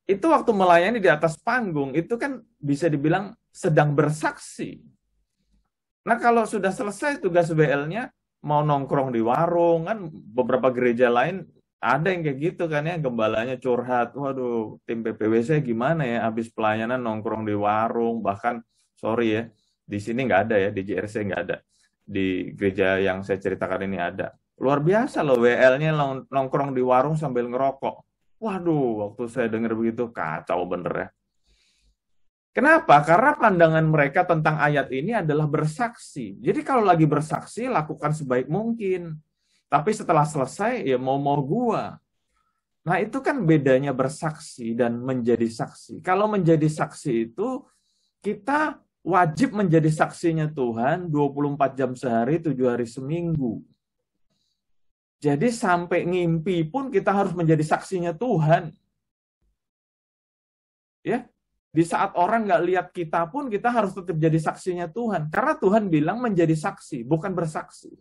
Itu waktu melayani di atas panggung, itu kan bisa dibilang sedang bersaksi. Nah, kalau sudah selesai tugas WL-nya, mau nongkrong di warung, kan beberapa gereja lain ada yang kayak gitu kan ya, gembalanya curhat, waduh tim PPWC gimana ya, habis pelayanan nongkrong di warung, bahkan sorry ya, di sini nggak ada ya, di JRC nggak ada, di gereja yang saya ceritakan ini ada. Luar biasa loh, WL-nya nongkrong di warung sambil ngerokok. Waduh, waktu saya dengar begitu, kacau bener ya. Kenapa? Karena pandangan mereka tentang ayat ini adalah bersaksi. Jadi kalau lagi bersaksi, lakukan sebaik mungkin. Tapi setelah selesai, ya mau gua. Nah, itu kan bedanya bersaksi dan menjadi saksi. Kalau menjadi saksi itu, kita wajib menjadi saksinya Tuhan 24 jam sehari, 7 hari seminggu. Jadi sampai ngimpi pun kita harus menjadi saksinya Tuhan. Ya, di saat orang nggak lihat kita pun kita harus tetap jadi saksinya Tuhan. Karena Tuhan bilang menjadi saksi, bukan bersaksi.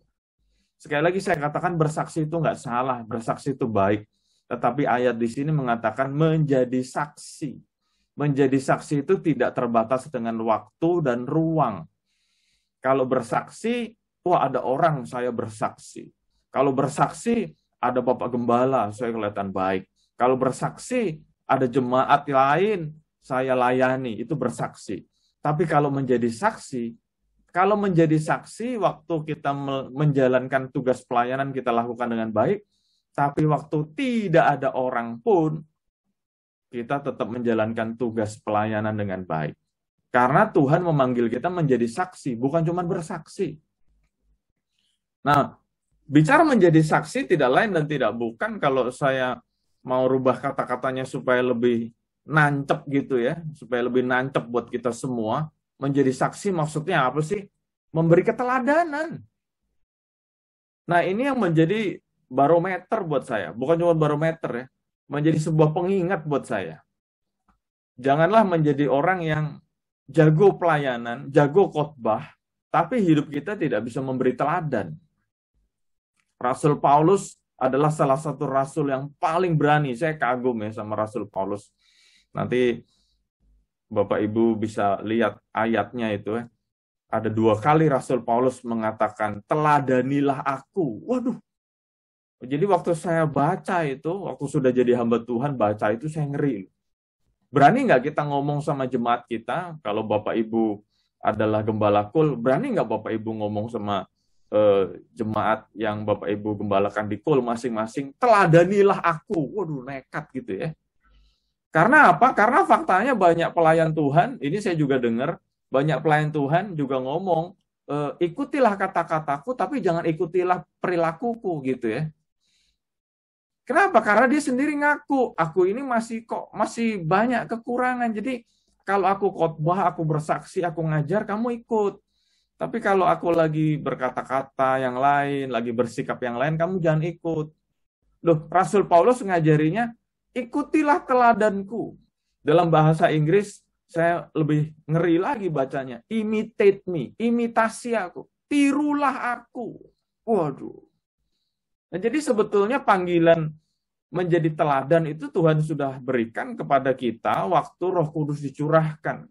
Sekali lagi saya katakan bersaksi itu nggak salah, bersaksi itu baik. Tetapi ayat di sini mengatakan menjadi saksi. Menjadi saksi itu tidak terbatas dengan waktu dan ruang. Kalau bersaksi, wah ada orang saya bersaksi. Kalau bersaksi, ada Bapak Gembala, saya kelihatan baik. Kalau bersaksi, ada jemaat lain, saya layani, itu bersaksi. Tapi kalau menjadi saksi waktu kita menjalankan tugas pelayanan kita lakukan dengan baik, tapi waktu tidak ada orang pun, kita tetap menjalankan tugas pelayanan dengan baik. Karena Tuhan memanggil kita menjadi saksi, bukan cuma bersaksi. Nah, bicara menjadi saksi tidak lain dan tidak bukan kalau saya mau rubah kata-katanya supaya lebih nancep gitu ya, supaya lebih nancep buat kita semua. Menjadi saksi maksudnya apa sih? Memberi keteladanan. Nah, ini yang menjadi barometer buat saya. Bukan cuma barometer ya, menjadi sebuah pengingat buat saya. Janganlah menjadi orang yang jago pelayanan, jago khotbah, tapi hidup kita tidak bisa memberi teladan. Rasul Paulus adalah salah satu rasul yang paling berani. Saya kagum ya sama Rasul Paulus. Nanti Bapak Ibu bisa lihat ayatnya itu ya. Ada 2 kali Rasul Paulus mengatakan, teladanilah aku. Waduh. Jadi waktu saya baca itu, waktu sudah jadi hamba Tuhan, baca itu saya ngeri. Berani nggak kita ngomong sama jemaat kita, kalau Bapak Ibu adalah gembala kul, berani nggak Bapak Ibu ngomong sama jemaat yang Bapak Ibu gembalakan di kul masing-masing, teladanilah aku. Waduh, nekat gitu ya. Karena apa? Karena faktanya banyak pelayan Tuhan, ini saya juga dengar, banyak pelayan Tuhan juga ngomong, ikutilah kata-kataku, tapi jangan ikutilah perilakuku gitu ya. Kenapa? Karena dia sendiri ngaku, aku ini masih banyak kekurangan. Jadi kalau aku khotbah, aku bersaksi, aku ngajar, kamu ikut. Tapi kalau aku lagi berkata-kata yang lain, lagi bersikap yang lain, kamu jangan ikut. Loh, Rasul Paulus ngajarinya, ikutilah teladanku. Dalam bahasa Inggris, saya lebih ngeri lagi bacanya. Imitate me, imitasi aku. Tirulah aku. Waduh. Nah, jadi sebetulnya panggilan menjadi teladan itu Tuhan sudah berikan kepada kita waktu Roh Kudus dicurahkan.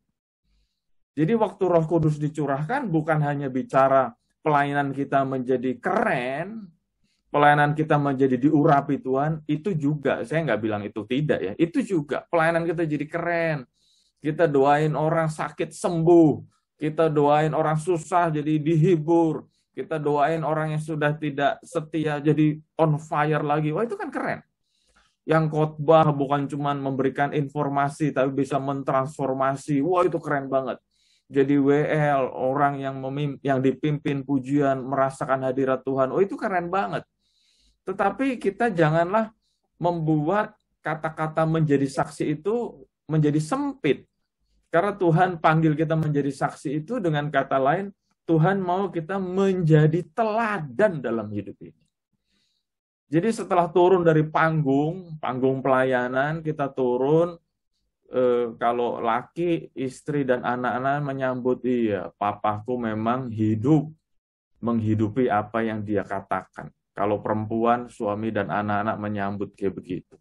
Jadi waktu Roh Kudus dicurahkan bukan hanya bicara pelayanan kita menjadi keren, pelayanan kita menjadi diurapi Tuhan, itu juga, saya nggak bilang itu tidak ya, itu juga pelayanan kita jadi keren. Kita doain orang sakit sembuh, kita doain orang susah jadi dihibur, kita doain orang yang sudah tidak setia jadi on fire lagi. Wah, itu kan keren. Yang khotbah bukan cuma memberikan informasi, tapi bisa mentransformasi. Wah, itu keren banget. Jadi WL, orang yang dipimpin pujian, merasakan hadirat Tuhan. Oh, itu keren banget. Tetapi kita janganlah membuat kata-kata menjadi saksi itu menjadi sempit. Karena Tuhan panggil kita menjadi saksi itu dengan kata lain, Tuhan mau kita menjadi teladan dalam hidup ini. Jadi setelah turun dari panggung pelayanan, kita turun, kalau laki, istri, dan anak-anak menyambut, iya, papaku memang menghidupi apa yang dia katakan. Kalau perempuan, suami, dan anak-anak menyambut kayak begitu.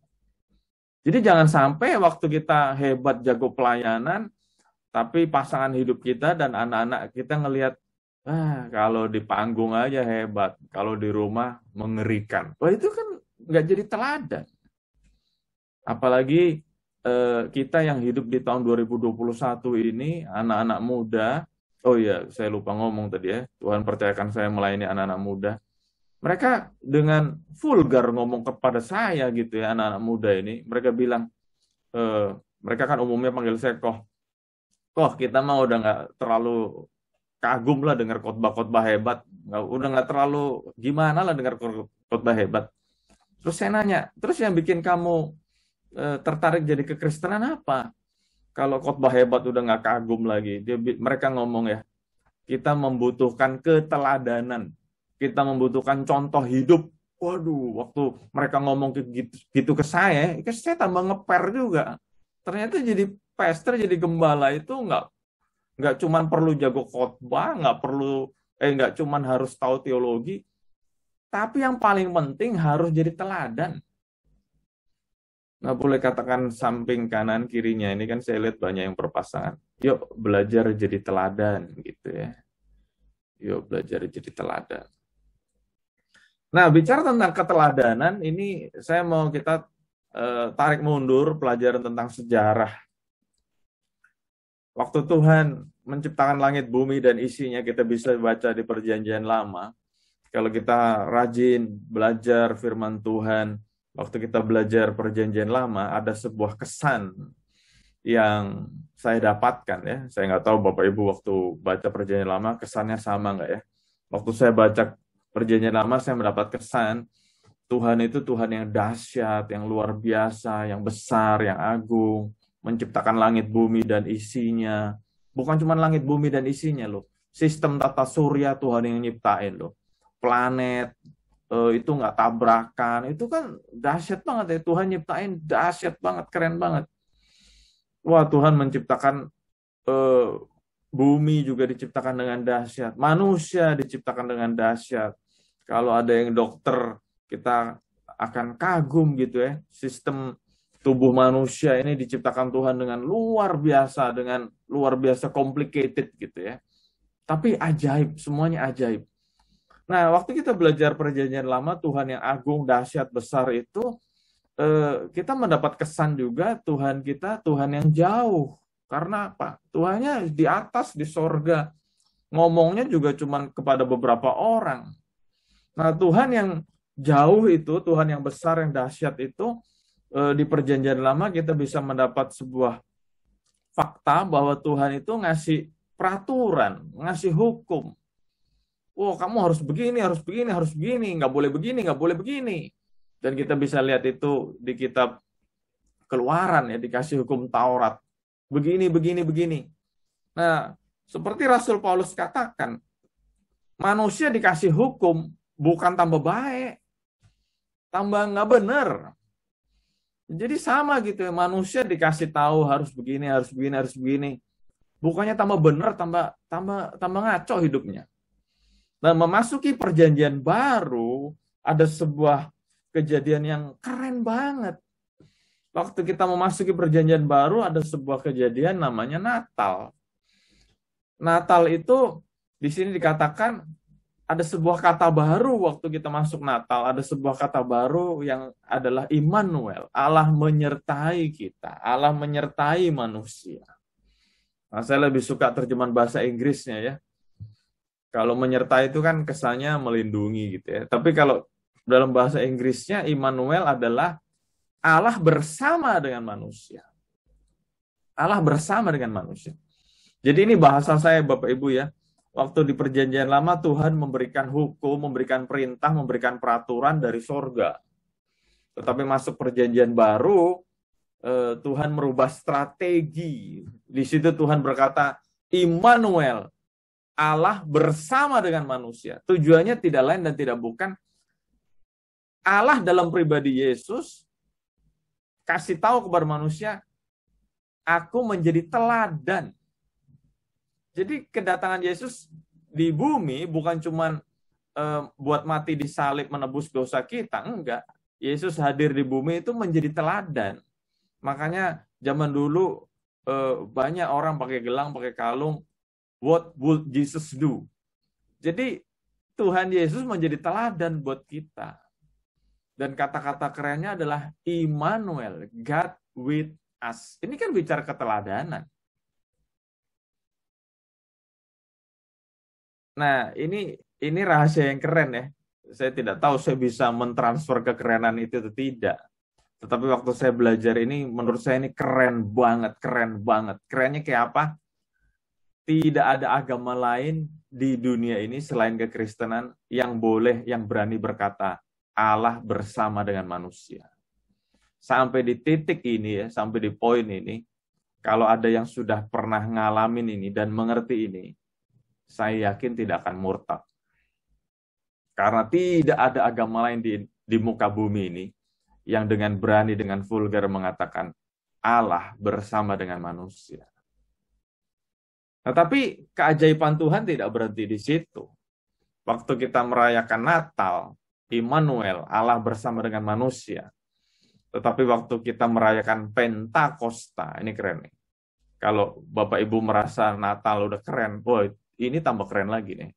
Jadi jangan sampai waktu kita hebat jago pelayanan, tapi pasangan hidup kita dan anak-anak kita ngelihat, kalau di panggung aja hebat, kalau di rumah mengerikan. Wah, itu kan nggak jadi teladan. Apalagi kita yang hidup di tahun 2021 ini, anak-anak muda, oh iya, saya lupa ngomong tadi ya, Tuhan percayakan saya melayani anak-anak muda. Mereka dengan vulgar ngomong kepada saya gitu ya, anak-anak muda ini, mereka bilang, mereka kan umumnya panggil saya Koh, kita mah udah nggak terlalu kagum lah dengar khotbah-khotbah hebat, udah nggak terlalu gimana lah dengar khotbah hebat. Terus saya nanya, terus yang bikin kamu tertarik jadi kekristenan apa? Kalau khotbah hebat udah nggak kagum lagi. Mereka ngomong ya, kita membutuhkan keteladanan, kita membutuhkan contoh hidup. Waduh, waktu mereka ngomong gitu ke saya tambah ngeper juga. Ternyata jadi pastor, jadi gembala itu nggak cuman perlu jago khotbah, nggak cuman harus tahu teologi, tapi yang paling penting harus jadi teladan. Nggak boleh katakan samping kanan kirinya, ini kan saya lihat banyak yang berpasangan. Yuk belajar jadi teladan gitu ya. Yuk belajar jadi teladan. Nah, bicara tentang keteladanan, ini saya mau kita tarik mundur pelajaran tentang sejarah. Waktu Tuhan menciptakan langit, bumi, dan isinya, kita bisa baca di Perjanjian Lama. Kalau kita rajin belajar firman Tuhan, waktu kita belajar Perjanjian Lama, ada sebuah kesan yang saya dapatkan ya. Saya nggak tahu Bapak Ibu waktu baca Perjanjian Lama kesannya sama nggak ya. Waktu saya baca Perjanjian Lama, saya mendapat kesan Tuhan itu Tuhan yang dahsyat, yang luar biasa, yang besar, yang agung, menciptakan langit, bumi, dan isinya. Bukan cuma langit, bumi, dan isinya loh. Sistem tata surya Tuhan yang nyiptain loh. Planet, itu nggak tabrakan. Itu kan dahsyat banget ya. Tuhan nyiptain dahsyat banget, keren banget. Wah, Tuhan menciptakan eh, bumi juga diciptakan dengan dahsyat. Manusia diciptakan dengan dahsyat. Kalau ada yang dokter, kita akan kagum gitu ya. Sistem tubuh manusia ini diciptakan Tuhan dengan luar biasa complicated gitu ya. Tapi ajaib, semuanya ajaib. Nah, waktu kita belajar perjanjian lama, Tuhan yang agung, dahsyat, besar itu, kita mendapat kesan juga Tuhan kita, Tuhan yang jauh. Karena apa? Tuhannya di atas, di sorga. Ngomongnya juga cuma kepada beberapa orang. Nah, Tuhan yang jauh itu, Tuhan yang besar, yang dahsyat itu, di perjanjian lama kita bisa mendapat sebuah fakta bahwa Tuhan itu ngasih peraturan, ngasih hukum. Oh, kamu harus begini, harus begini, harus begini, nggak boleh begini, nggak boleh begini. Dan kita bisa lihat itu di kitab Keluaran ya, dikasih hukum Taurat. Begini, begini, begini. Nah, seperti Rasul Paulus katakan, manusia dikasih hukum bukan tambah baik, tambah nggak bener. Jadi sama gitu ya, manusia dikasih tahu harus begini, harus begini, harus begini. Bukannya tambah bener, tambah ngaco hidupnya. Nah, memasuki perjanjian baru, ada sebuah kejadian yang keren banget. Waktu kita memasuki perjanjian baru, ada sebuah kejadian namanya Natal. Natal itu, di sini dikatakan, ada sebuah kata baru waktu kita masuk Natal. Ada sebuah kata baru yang adalah Immanuel. Allah menyertai kita. Allah menyertai manusia. Nah, saya lebih suka terjemahan bahasa Inggrisnya ya. Kalau menyertai itu kan kesannya melindungi gitu ya. Tapi kalau dalam bahasa Inggrisnya, Immanuel adalah Allah bersama dengan manusia. Allah bersama dengan manusia. Jadi ini bahasa saya Bapak Ibu ya. Waktu di perjanjian lama Tuhan memberikan hukum, memberikan perintah, memberikan peraturan dari sorga. Tetapi masuk perjanjian baru, Tuhan merubah strategi. Di situ Tuhan berkata, Immanuel, Allah bersama dengan manusia. Tujuannya tidak lain dan tidak bukan Allah dalam pribadi Yesus kasih tahu kepada manusia, aku menjadi teladan. Jadi kedatangan Yesus di bumi bukan cuma buat mati di salib menebus dosa kita, enggak. Yesus hadir di bumi itu menjadi teladan. Makanya zaman dulu banyak orang pakai gelang, pakai kalung. What would Jesus do? Jadi Tuhan Yesus menjadi teladan buat kita. Dan kata-kata kerennya adalah Immanuel, God with us. Ini kan bicara keteladanan. Nah, ini rahasia yang keren ya. Saya tidak tahu saya bisa mentransfer kekerenan itu atau tidak. Tetapi waktu saya belajar ini, menurut saya ini keren banget, keren banget. Kerennya kayak apa? Tidak ada agama lain di dunia ini selain kekristenan yang boleh, yang berani berkata, Allah bersama dengan manusia. Sampai di titik ini ya, sampai di poin ini, kalau ada yang sudah pernah ngalamin ini dan mengerti ini, saya yakin tidak akan murtad. Karena tidak ada agama lain di muka bumi ini yang dengan berani, dengan vulgar mengatakan Allah bersama dengan manusia. Nah, tapi keajaiban Tuhan tidak berhenti di situ. Waktu kita merayakan Natal, Immanuel, Allah bersama dengan manusia. Tetapi waktu kita merayakan Pentakosta, ini keren nih. Kalau Bapak Ibu merasa Natal udah keren, boy, ini tambah keren lagi nih.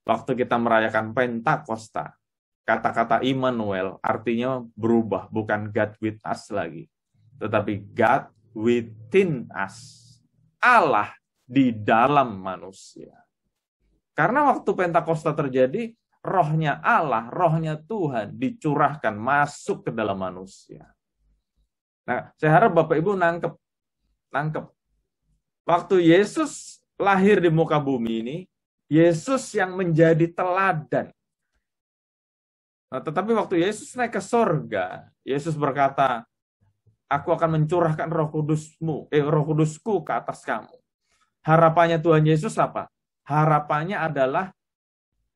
Waktu kita merayakan Pentakosta, kata-kata Immanuel artinya berubah, bukan God with us lagi, tetapi God within us. Allah di dalam manusia. Karena waktu Pentakosta terjadi, rohnya Allah, rohnya Tuhan dicurahkan masuk ke dalam manusia. Nah, saya harap Bapak Ibu nangkep. Waktu Yesus lahir di muka bumi ini, Yesus yang menjadi teladan. Nah, tetapi waktu Yesus naik ke sorga, Yesus berkata, aku akan mencurahkan roh kudusku ke atas kamu. Harapannya Tuhan Yesus apa? Harapannya adalah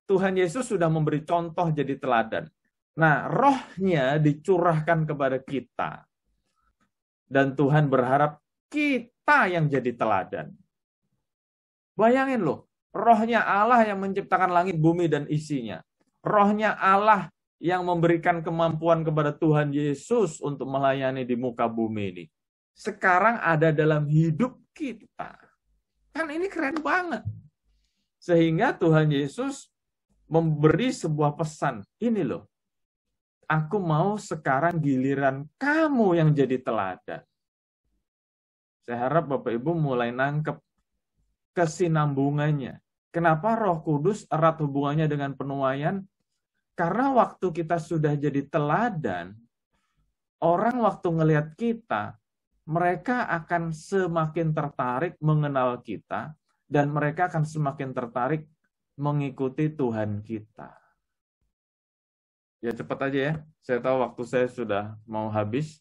Tuhan Yesus sudah memberi contoh jadi teladan. Nah, rohnya dicurahkan kepada kita. Dan Tuhan berharap kita yang jadi teladan. Bayangin loh, rohnya Allah yang menciptakan langit, bumi, dan isinya. Rohnya Allah yang memberikan kemampuan kepada Tuhan Yesus untuk melayani di muka bumi ini. Sekarang ada dalam hidup kita. Kan ini keren banget. Sehingga Tuhan Yesus memberi sebuah pesan. Ini loh, aku mau sekarang giliran kamu yang jadi teladan. Saya harap Bapak Ibu mulai nangkep kesinambungannya. Kenapa Roh Kudus erat hubungannya dengan penuaian? Karena waktu kita sudah jadi teladan, orang waktu ngelihat kita, mereka akan semakin tertarik mengenal kita, dan mereka akan semakin tertarik mengikuti Tuhan kita. Ya cepat aja ya, saya tahu waktu saya sudah mau habis,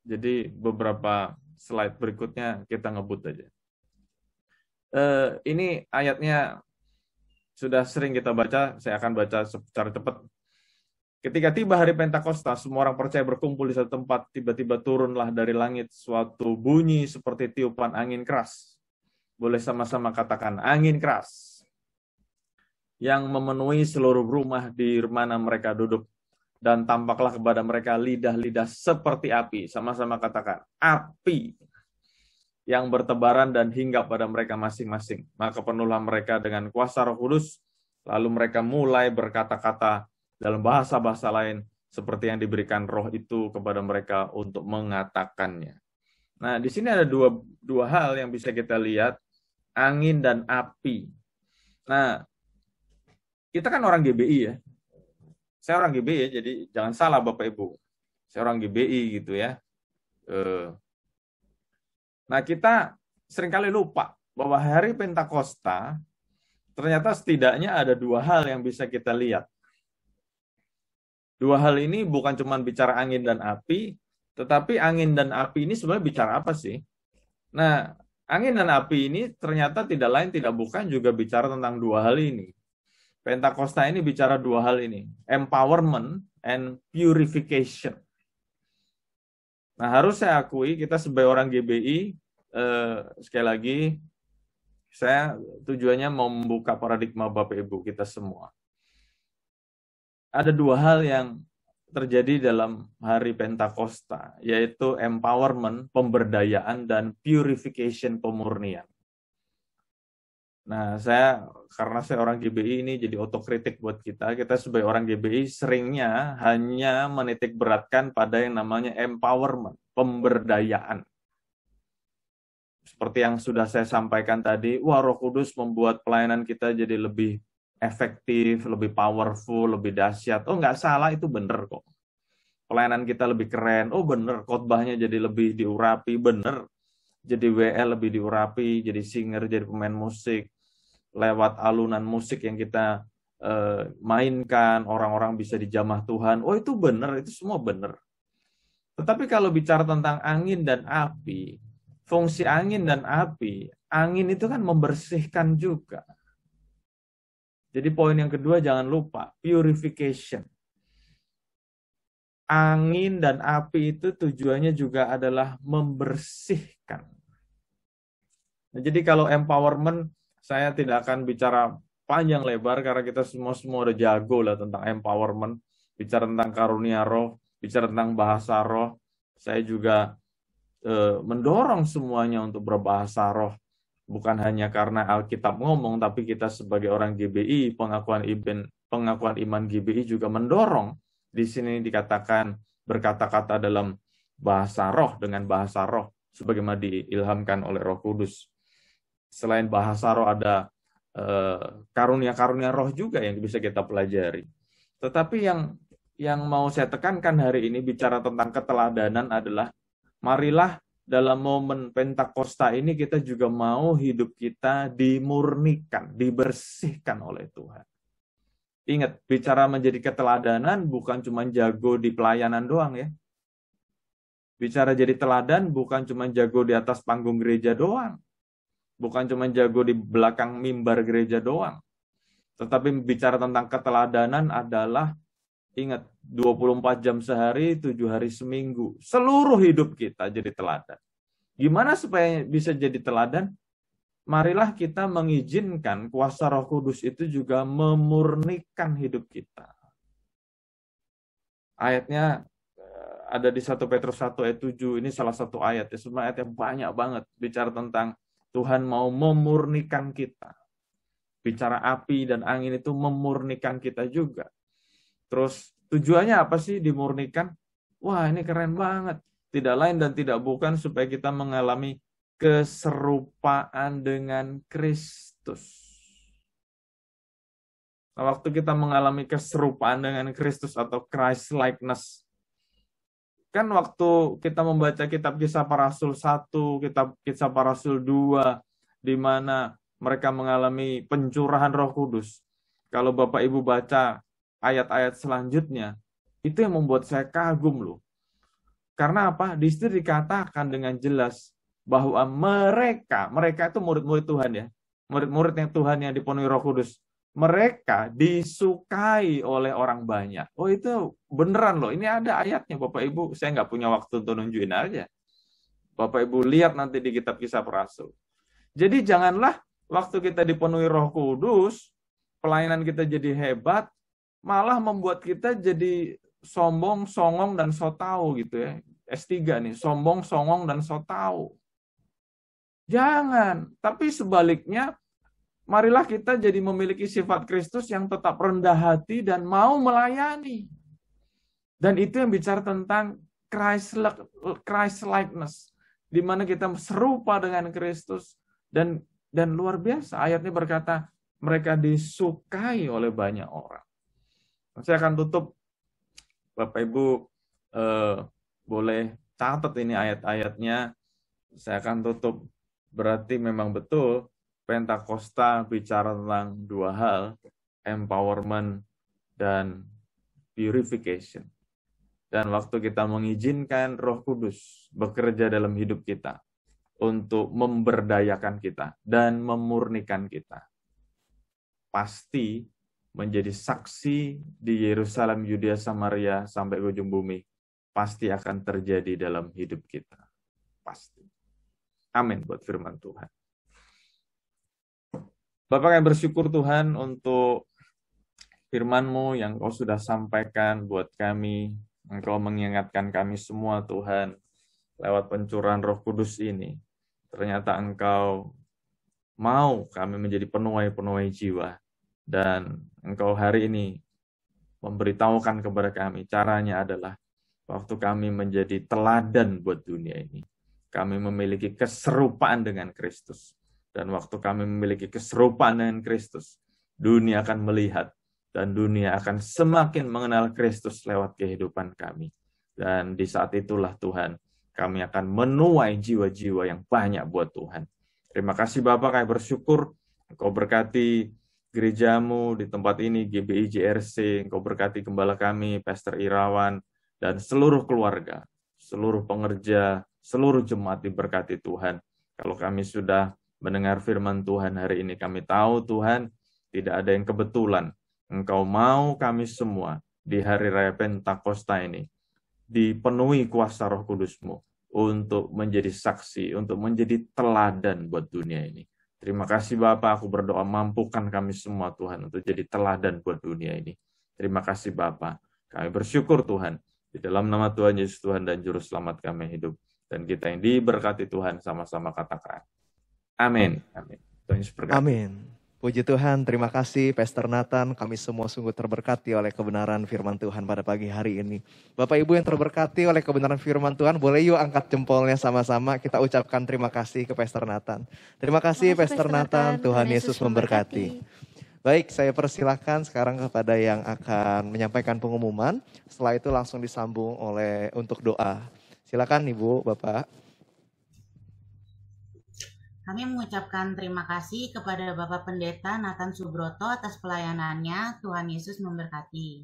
jadi beberapa slide berikutnya kita ngebut aja. Ini ayatnya sudah sering kita baca, saya akan baca secara cepat. Ketika tiba hari Pentakosta, semua orang percaya berkumpul di satu tempat, tiba-tiba turunlah dari langit suatu bunyi seperti tiupan angin keras. Boleh sama-sama katakan, angin keras. Yang memenuhi seluruh rumah di mana mereka duduk. Dan tampaklah kepada mereka lidah-lidah seperti api. Sama-sama katakan, api. Yang bertebaran dan hinggap pada mereka masing-masing. Maka penuhlah mereka dengan kuasa Roh Kudus. Lalu mereka mulai berkata-kata dalam bahasa-bahasa lain seperti yang diberikan Roh itu kepada mereka untuk mengatakannya. Nah, di sini ada dua hal yang bisa kita lihat, angin dan api. Nah, kita kan orang GBI ya. Saya orang GBI, jadi jangan salah Bapak Ibu. Saya orang GBI gitu ya. Nah, kita seringkali lupa bahwa hari Pentakosta ternyata setidaknya ada dua hal yang bisa kita lihat. Dua hal ini bukan cuma bicara angin dan api, tetapi angin dan api ini sebenarnya bicara apa sih? Nah, angin dan api ini ternyata tidak lain tidak bukan juga bicara tentang dua hal ini. Pentakosta ini bicara dua hal ini, empowerment and purification. Nah, harus saya akui kita sebagai orang GBI, sekali lagi, saya tujuannya mau membuka paradigma Bapak Ibu kita semua. Ada dua hal yang terjadi dalam hari Pentakosta, yaitu empowerment, pemberdayaan, dan purification, pemurnian. Nah, karena saya orang GBI ini jadi otokritik buat kita sebagai orang GBI seringnya hanya menitik beratkan pada yang namanya empowerment, pemberdayaan. Seperti yang sudah saya sampaikan tadi, Roh Kudus membuat pelayanan kita jadi lebih efektif, lebih powerful, lebih dahsyat. Oh, nggak salah, itu bener kok. Pelayanan kita lebih keren. Oh, bener. Khotbahnya jadi lebih diurapi. Bener. Jadi WL lebih diurapi, jadi singer, jadi pemain musik. Lewat alunan musik yang kita mainkan, orang-orang bisa dijamah Tuhan. Oh, itu bener. Itu semua bener. Tetapi kalau bicara tentang angin dan api, fungsi angin dan api, angin itu kan membersihkan juga. Jadi poin yang kedua jangan lupa, purification. Angin dan api itu tujuannya juga adalah membersihkan. Nah, jadi kalau empowerment, saya tidak akan bicara panjang lebar karena kita semua udah jago lah tentang empowerment. Bicara tentang karunia roh, bicara tentang bahasa roh. Saya juga mendorong semuanya untuk berbahasa roh. Bukan hanya karena Alkitab ngomong, tapi kita sebagai orang GBI, pengakuan iman GBI juga mendorong. Di sini dikatakan berkata-kata dalam bahasa roh, dengan bahasa roh, sebagaimana diilhamkan oleh Roh Kudus. Selain bahasa roh ada karunia-karunia roh juga yang bisa kita pelajari. Tetapi yang mau saya tekankan hari ini bicara tentang keteladanan adalah marilah dalam momen Pentakosta ini kita juga mau hidup kita dimurnikan, dibersihkan oleh Tuhan. Ingat, bicara menjadi keteladanan bukan cuma jago di pelayanan doang ya. Bicara jadi teladan bukan cuma jago di atas panggung gereja doang. Bukan cuma jago di belakang mimbar gereja doang. Tetapi bicara tentang keteladanan adalah, ingat, 24 jam sehari, 7 hari seminggu. Seluruh hidup kita jadi teladan. Gimana supaya bisa jadi teladan? Marilah kita mengizinkan kuasa Roh Kudus itu juga memurnikan hidup kita. Ayatnya ada di 1 Petrus 1 ayat 7. Ini salah satu ayat. Sebenarnya ayatnya banyak banget. Bicara tentang Tuhan mau memurnikan kita. Bicara api dan angin itu memurnikan kita juga. Terus tujuannya apa sih dimurnikan? Wah, ini keren banget. Tidak lain dan tidak bukan supaya kita mengalami keserupaan dengan Kristus. Nah, waktu kita mengalami keserupaan dengan Kristus atau Christ-likeness, kan waktu kita membaca kitab Kisah Para Rasul 1, kitab Kisah Para Rasul 2, di mana mereka mengalami pencurahan Roh Kudus. Kalau Bapak Ibu baca ayat-ayat selanjutnya, itu yang membuat saya kagum loh. Karena apa? Di situ dikatakan dengan jelas bahwa mereka itu murid-murid Tuhan ya, murid-murid yang Tuhan yang dipenuhi Roh Kudus, mereka disukai oleh orang banyak. Oh, itu beneran loh, ini ada ayatnya Bapak Ibu, saya nggak punya waktu untuk nunjukin aja. Bapak Ibu lihat nanti di kitab Kisah Para Rasul. Jadi janganlah waktu kita dipenuhi Roh Kudus, pelayanan kita jadi hebat, malah membuat kita jadi sombong, songong, dan so tahu gitu ya. S3 nih, sombong, songong, dan so tahu. Jangan, tapi sebaliknya, marilah kita jadi memiliki sifat Kristus yang tetap rendah hati dan mau melayani. Dan itu yang bicara tentang Christ-likeness, di mana kita serupa dengan Kristus. Dan luar biasa, ayatnya berkata, mereka disukai oleh banyak orang. Saya akan tutup, Bapak Ibu boleh catat ini ayat-ayatnya. Saya akan tutup. Berarti memang betul Pentakosta bicara tentang dua hal, empowerment dan purification. Dan waktu kita mengizinkan Roh Kudus bekerja dalam hidup kita untuk memberdayakan kita dan memurnikan kita, pasti menjadi saksi di Yerusalem, Yudea, Samaria, sampai ke ujung bumi, pasti akan terjadi dalam hidup kita. Pasti. Amin buat firman Tuhan. Bapak yang bersyukur Tuhan untuk firman-Mu yang Kau sudah sampaikan buat kami. Engkau mengingatkan kami semua Tuhan, lewat pencurahan Roh Kudus ini. Ternyata Engkau mau kami menjadi penuai-penuai jiwa. Dan Engkau hari ini memberitahukan kepada kami, caranya adalah waktu kami menjadi teladan buat dunia ini. Kami memiliki keserupaan dengan Kristus. Dan waktu kami memiliki keserupaan dengan Kristus, dunia akan melihat dan dunia akan semakin mengenal Kristus lewat kehidupan kami. Dan di saat itulah Tuhan, kami akan menuai jiwa-jiwa yang banyak buat Tuhan. Terima kasih Bapak, kami bersyukur Engkau berkati gerejamu di tempat ini, GBI JRC, Engkau berkati gembala kami, Pastor Irawan, dan seluruh keluarga, seluruh pengerja, seluruh jemaat diberkati Tuhan. Kalau kami sudah mendengar firman Tuhan hari ini, kami tahu Tuhan, tidak ada yang kebetulan. Engkau mau kami semua di hari raya Pentakosta ini dipenuhi kuasa Roh Kudus-Mu untuk menjadi saksi, untuk menjadi teladan buat dunia ini. Terima kasih Bapak, aku berdoa mampukan kami semua Tuhan untuk jadi teladan buat dunia ini. Terima kasih Bapak, kami bersyukur Tuhan, di dalam nama Tuhan Yesus Tuhan dan Juru Selamat kami hidup. Dan kita yang diberkati Tuhan sama-sama katakan. Amin. Amin. Tuhan Yesus berkati. Amin. Puji Tuhan, terima kasih Pastor Nathan. Kami semua sungguh terberkati oleh kebenaran firman Tuhan pada pagi hari ini. Bapak Ibu yang terberkati oleh kebenaran firman Tuhan, boleh yuk angkat jempolnya sama-sama. Kita ucapkan terima kasih ke Pastor Nathan. Terima kasih Pastor Nathan, Tuhan Yesus memberkati. Baik, saya persilakan sekarang kepada yang akan menyampaikan pengumuman. Setelah itu langsung disambung untuk doa. Silakan Ibu, Bapak. Kami mengucapkan terima kasih kepada Bapak Pendeta Nathan Subroto atas pelayanannya. Tuhan Yesus memberkati.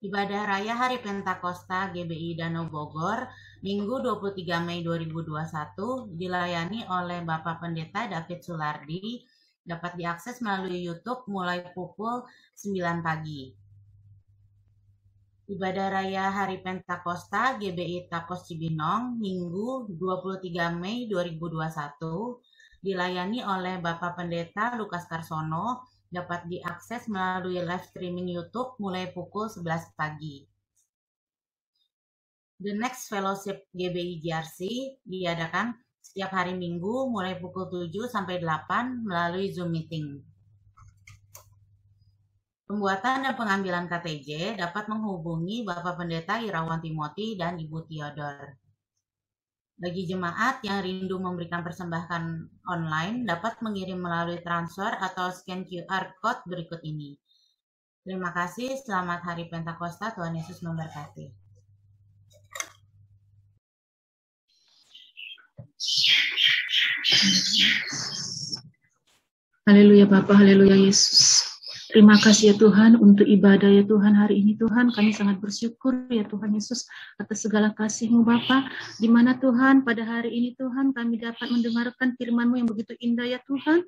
Ibadah Raya Hari Pentakosta GBI Danau Bogor, Minggu 23 Mei 2021, dilayani oleh Bapak Pendeta David Sulardi Dapat diakses melalui YouTube mulai pukul 9 pagi. Ibadah Raya Hari Pentakosta GBI Tapos Cibinong, Minggu 23 Mei 2021, dilayani oleh Bapak Pendeta Lukas Karsono, dapat diakses melalui live streaming YouTube mulai pukul 11 pagi. The Next Fellowship GBI GRC diadakan setiap hari Minggu mulai pukul 7 sampai 8 melalui Zoom meeting. Pembuatan dan pengambilan KTJ dapat menghubungi Bapak Pendeta Irawan Timothy dan Ibu Theodor. Bagi jemaat yang rindu memberikan persembahan online, dapat mengirim melalui transfer atau scan QR Code berikut ini. Terima kasih, selamat Hari Pentakosta, Tuhan Yesus memberkati. Haleluya Bapa, haleluya Yesus. Terima kasih ya Tuhan untuk ibadah ya Tuhan hari ini Tuhan. Kami sangat bersyukur ya Tuhan Yesus atas segala kasih-Mu Bapa. Di mana Tuhan pada hari ini Tuhan kami dapat mendengarkan firman-Mu yang begitu indah ya Tuhan.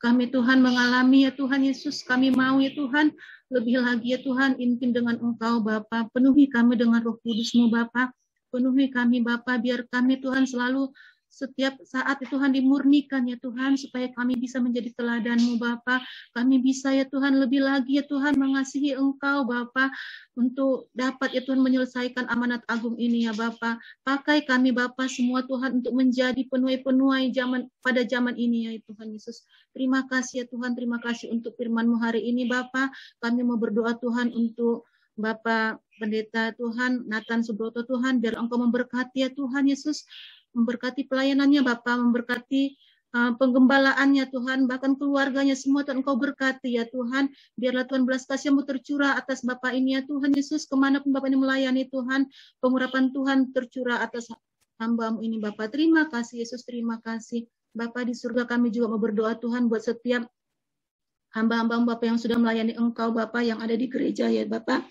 Kami Tuhan mengalami ya Tuhan Yesus. Kami mau ya Tuhan lebih lagi ya Tuhan intim dengan Engkau Bapa. Penuhi kami dengan Roh Kudus-Mu Bapa. Penuhi kami Bapa biar kami Tuhan selalu setiap saat ya Tuhan dimurnikan ya Tuhan supaya kami bisa menjadi teladan-Mu Bapa. Kami bisa ya Tuhan lebih lagi ya Tuhan mengasihi Engkau Bapa untuk dapat ya Tuhan menyelesaikan amanat agung ini ya Bapa. Pakai kami Bapa semua Tuhan untuk menjadi penuai-penuai pada zaman ini ya Tuhan Yesus. Terima kasih ya Tuhan, terima kasih untuk firman-Mu hari ini Bapa. Kami mau berdoa Tuhan untuk Bapak Pendeta Tuhan Nathan Subroto Tuhan, biar Engkau memberkati ya Tuhan Yesus. Memberkati pelayanannya Bapa, memberkati penggembalaannya Tuhan, bahkan keluarganya semua Tuhan Engkau berkati ya Tuhan. Biarlah Tuhan belas kasih-Mu tercurah atas Bapak ini ya Tuhan Yesus, kemanapun Bapak ini melayani Tuhan, pengurapan Tuhan tercurah atas hamba-Mu ini Bapak. Terima kasih Yesus, terima kasih. Bapak di surga kami juga mau berdoa Tuhan buat setiap hamba-hamba Bapak yang sudah melayani Engkau Bapak yang ada di gereja ya Bapak.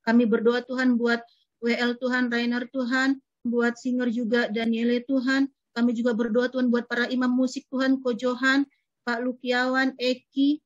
Kami berdoa Tuhan buat WL Tuhan, Rainer Tuhan, buat singer juga Daniele Tuhan. Kami juga berdoa Tuhan buat para imam musik Tuhan, Ko Johan, Pak Lukiawan, Eki,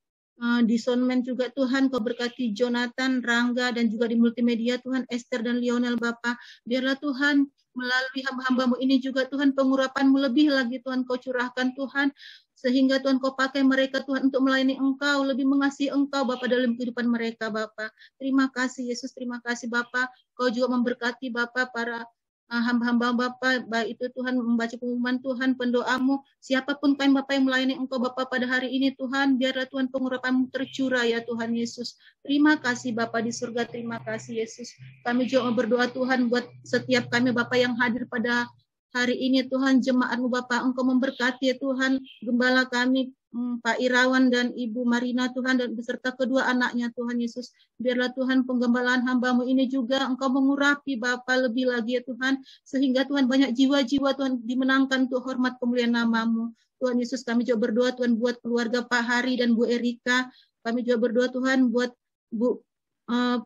di soundman juga Tuhan, Kau berkati Jonathan, Rangga, dan juga di multimedia Tuhan, Esther dan Lionel Bapak. Biarlah Tuhan melalui hamba-hamba-Mu ini juga Tuhan pengurapan-Mu lebih lagi Tuhan Kau curahkan Tuhan, sehingga Tuhan Kau pakai mereka Tuhan untuk melayani Engkau, lebih mengasihi Engkau Bapa dalam kehidupan mereka Bapa. Terima kasih Yesus, terima kasih Bapa. Kau juga memberkati Bapa para hamba-hamba Bapa, baik itu Tuhan membaca pengumuman Tuhan, pendoa-Mu, siapapun kami Bapa yang melayani Engkau Bapa pada hari ini Tuhan, biarlah Tuhan pengurapan-Mu tercurah ya Tuhan Yesus. Terima kasih Bapa di surga, terima kasih Yesus. Kami juga berdoa Tuhan buat setiap kami Bapa yang hadir pada hari ini Tuhan, jemaat-Mu Bapa, Engkau memberkati ya Tuhan, gembala kami Pak Irawan dan Ibu Marina Tuhan, dan beserta kedua anaknya Tuhan Yesus. Biarlah Tuhan penggembalaan hamba-Mu ini juga Engkau mengurapi Bapa lebih lagi ya Tuhan, sehingga Tuhan banyak jiwa-jiwa Tuhan dimenangkan untuk hormat kemuliaan nama-Mu. Tuhan Yesus, kami juga berdoa Tuhan buat keluarga Pak Hari dan Bu Erika. Kami juga berdoa Tuhan buat